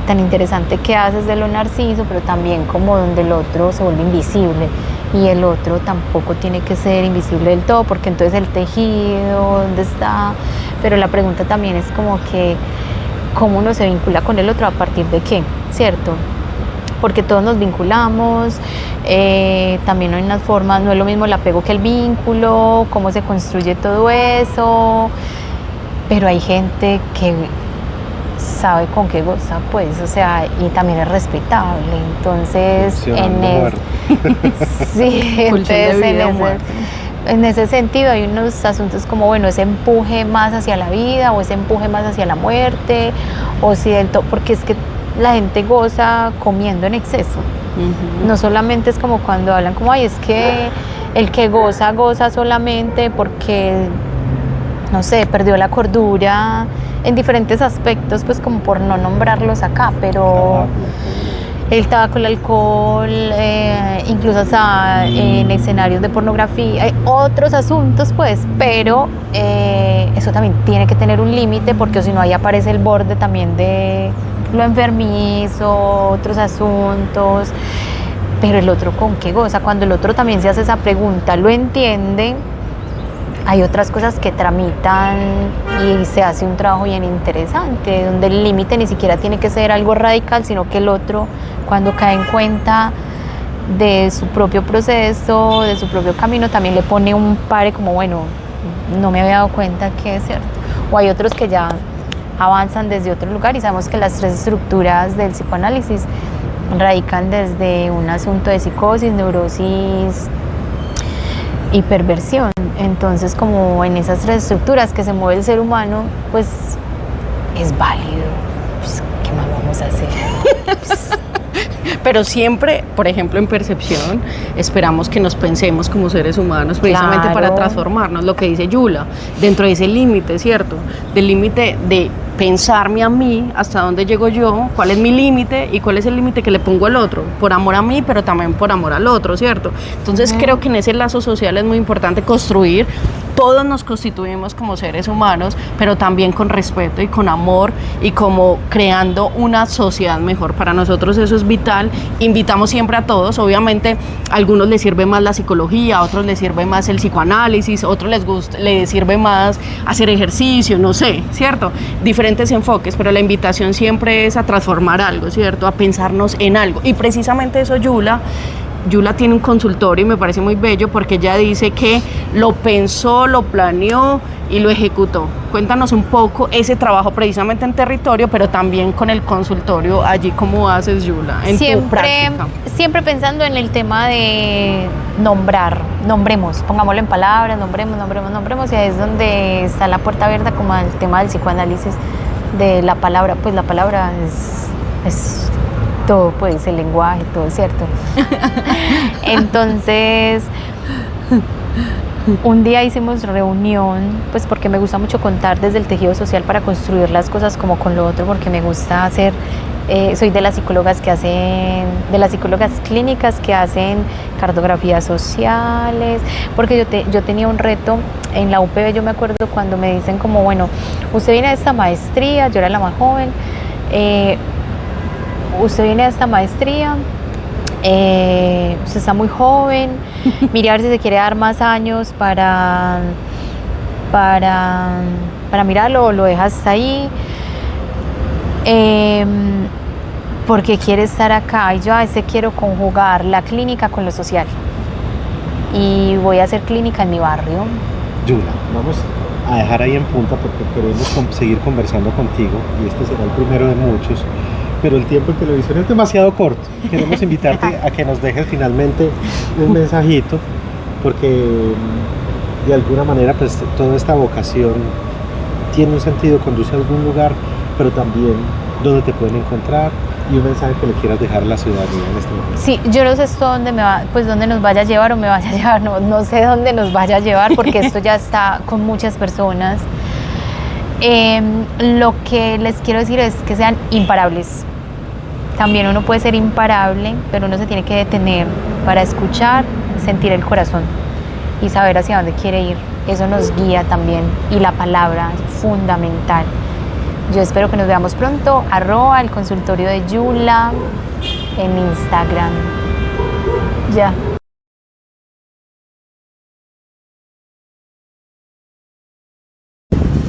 tan interesante que haces de lo narciso, pero también como donde el otro se vuelve invisible, y el otro tampoco tiene que ser invisible del todo, porque entonces el tejido, ¿dónde está? Pero la pregunta también es como que cómo uno se vincula con el otro, a partir de qué, ¿cierto? Porque todos nos vinculamos, también hay unas formas, no es lo mismo el apego que el vínculo, cómo se construye todo eso, pero hay gente que sabe con qué goza, pues, o sea, y también es respetable. Entonces, sí, entonces en ese sentido hay unos asuntos como, bueno, ese empuje más hacia la vida o ese empuje más hacia la muerte, o si porque es que la gente goza comiendo en exceso. No solamente es como cuando hablan como, ay, es que el que goza solamente porque, no sé, perdió la cordura en diferentes aspectos, pues como por no nombrarlos acá, pero el tabaco, el alcohol, incluso hasta en escenarios de pornografía, hay otros asuntos, pues, pero eso también tiene que tener un límite, porque si no ahí aparece el borde también de lo enfermizo, otros asuntos. Pero el otro con qué goza, cuando el otro también se hace esa pregunta, lo entiende, hay otras cosas que tramitan y se hace un trabajo bien interesante, donde el límite ni siquiera tiene que ser algo radical, sino que el otro, cuando cae en cuenta de su propio proceso, de su propio camino, también le pone un pare como, bueno, no me había dado cuenta que es cierto. O hay otros que ya avanzan desde otro lugar, y sabemos que las tres estructuras del psicoanálisis radican desde un asunto de psicosis, neurosis y perversión. Entonces, como en esas tres estructuras que se mueve el ser humano, pues es válido. Pues, ¿qué más vamos a hacer? Pero siempre, por ejemplo, en percepción, esperamos que nos pensemos como seres humanos, precisamente para transformarnos, lo que dice Yula, dentro de ese límite, ¿cierto? Del límite de pensarme a mí, hasta dónde llego yo, cuál es mi límite y cuál es el límite que le pongo al otro, por amor a mí, pero también por amor al otro, ¿cierto? Entonces creo que en ese lazo social es muy importante construir todos nos constituimos como seres humanos, pero también con respeto y con amor y como creando una sociedad mejor. Para nosotros eso es vital. Invitamos siempre a todos, obviamente a algunos les sirve más la psicología, a otros les sirve más el psicoanálisis, a otros les sirve más hacer ejercicio, no sé, ¿cierto? Diferentes enfoques, pero la invitación siempre es a transformar algo, ¿cierto? A pensarnos en algo. Y precisamente eso Yula tiene un consultorio y me parece muy bello porque ella dice que lo pensó, lo planeó y lo ejecutó. Cuéntanos un poco ese trabajo precisamente en territorio, pero también con el consultorio allí, ¿cómo haces, Yula, en tu práctica? Siempre pensando en el tema de nombremos, pongámoslo en palabras, nombremos, y ahí es donde está la puerta abierta como al tema del psicoanálisis de la palabra. Pues la palabra es todo, pues el lenguaje, todo es cierto. Entonces, un día hicimos reunión, pues porque me gusta mucho contar desde el tejido social para construir las cosas como con lo otro, porque me gusta hacer, soy de las psicólogas clínicas que hacen cartografías sociales, porque yo tenía un reto en la UPB. Yo me acuerdo cuando me dicen como, bueno, usted viene a esta maestría, yo era la más joven, usted viene a esta maestría, usted está muy joven, mire a ver si se quiere dar más años para mirarlo o lo deja hasta ahí, porque quiere estar acá. Y yo a veces quiero conjugar la clínica con lo social y voy a hacer clínica en mi barrio. Yula, vamos a dejar ahí en punta porque queremos seguir conversando contigo y este será el primero de muchos, pero el tiempo en televisión es demasiado corto. Queremos invitarte a que nos dejes finalmente un mensajito, porque de alguna manera pues toda esta vocación tiene un sentido, conduce a algún lugar, pero también dónde te pueden encontrar y un mensaje que le quieras dejar a la ciudadanía en este momento. Sí, yo no sé esto dónde nos vaya a llevar o me vaya a llevar, no sé dónde nos vaya a llevar, porque esto ya está con muchas personas. Lo que les quiero decir es que sean imparables. También uno puede ser imparable, pero uno se tiene que detener para escuchar, sentir el corazón y saber hacia dónde quiere ir. Eso nos guía también, y la palabra es fundamental. Yo espero que nos veamos pronto. @ el consultorio de Yula en Instagram. Ya.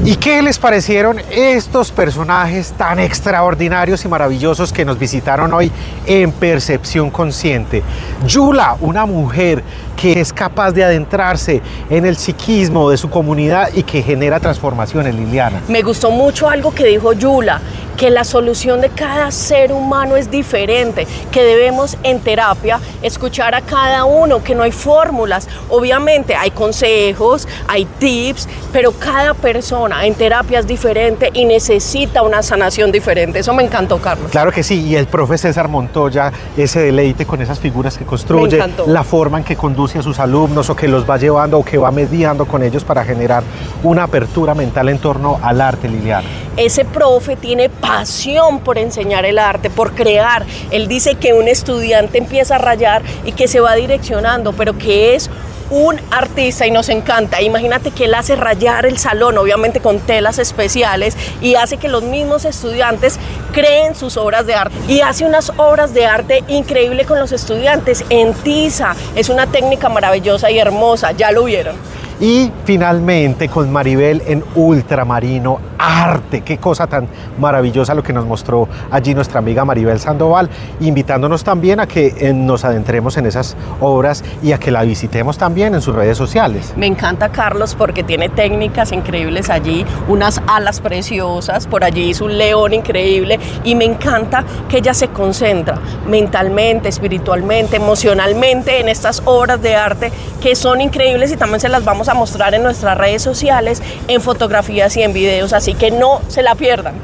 ¿Y qué les parecieron estos personajes tan extraordinarios y maravillosos que nos visitaron hoy en Percepción Consciente? Yula, una mujer que es capaz de adentrarse en el psiquismo de su comunidad y que genera transformaciones, Liliana. Me gustó mucho algo que dijo Yula, que la solución de cada ser humano es diferente, que debemos en terapia escuchar a cada uno, que no hay fórmulas. Obviamente hay consejos, hay tips, pero cada persona en terapia es diferente y necesita una sanación diferente. Eso me encantó, Carlos. Claro que sí, y el profe César Montoya, ese deleite con esas figuras que construye, la forma en que conduce a sus alumnos o que los va llevando o que va mediando con ellos para generar una apertura mental en torno al arte, Liliana. Ese profe tiene pasión por enseñar el arte, por crear. Él dice que un estudiante empieza a rayar y que se va direccionando, pero que es un artista y nos encanta. Imagínate que él hace rayar el salón, obviamente con telas especiales, y hace que los mismos estudiantes creen sus obras de arte. Y hace unas obras de arte increíble con los estudiantes en tiza. Es una técnica maravillosa y hermosa, ya lo vieron. Y finalmente con Maribel en Ultramarino Arte. Qué cosa tan maravillosa lo que nos mostró allí nuestra amiga Maribel Sandoval, invitándonos también a que nos adentremos en esas obras y a que la visitemos también en sus redes sociales. Me encanta, Carlos, porque tiene técnicas increíbles allí, unas alas preciosas, por allí hizo un león increíble, y me encanta que ella se concentra mentalmente, espiritualmente, emocionalmente en estas obras de arte que son increíbles, y también se las vamos a mostrar en nuestras redes sociales, en fotografías y en videos, así que no se la pierdan.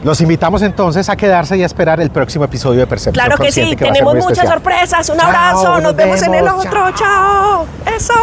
Los invitamos entonces a quedarse y a esperar el próximo episodio de Percepción Claro que Consciente, sí, que va a ser tenemos muy muchas especial. sorpresas, un Chao, abrazo, nos vemos en el vemos, otro, chao. Eso.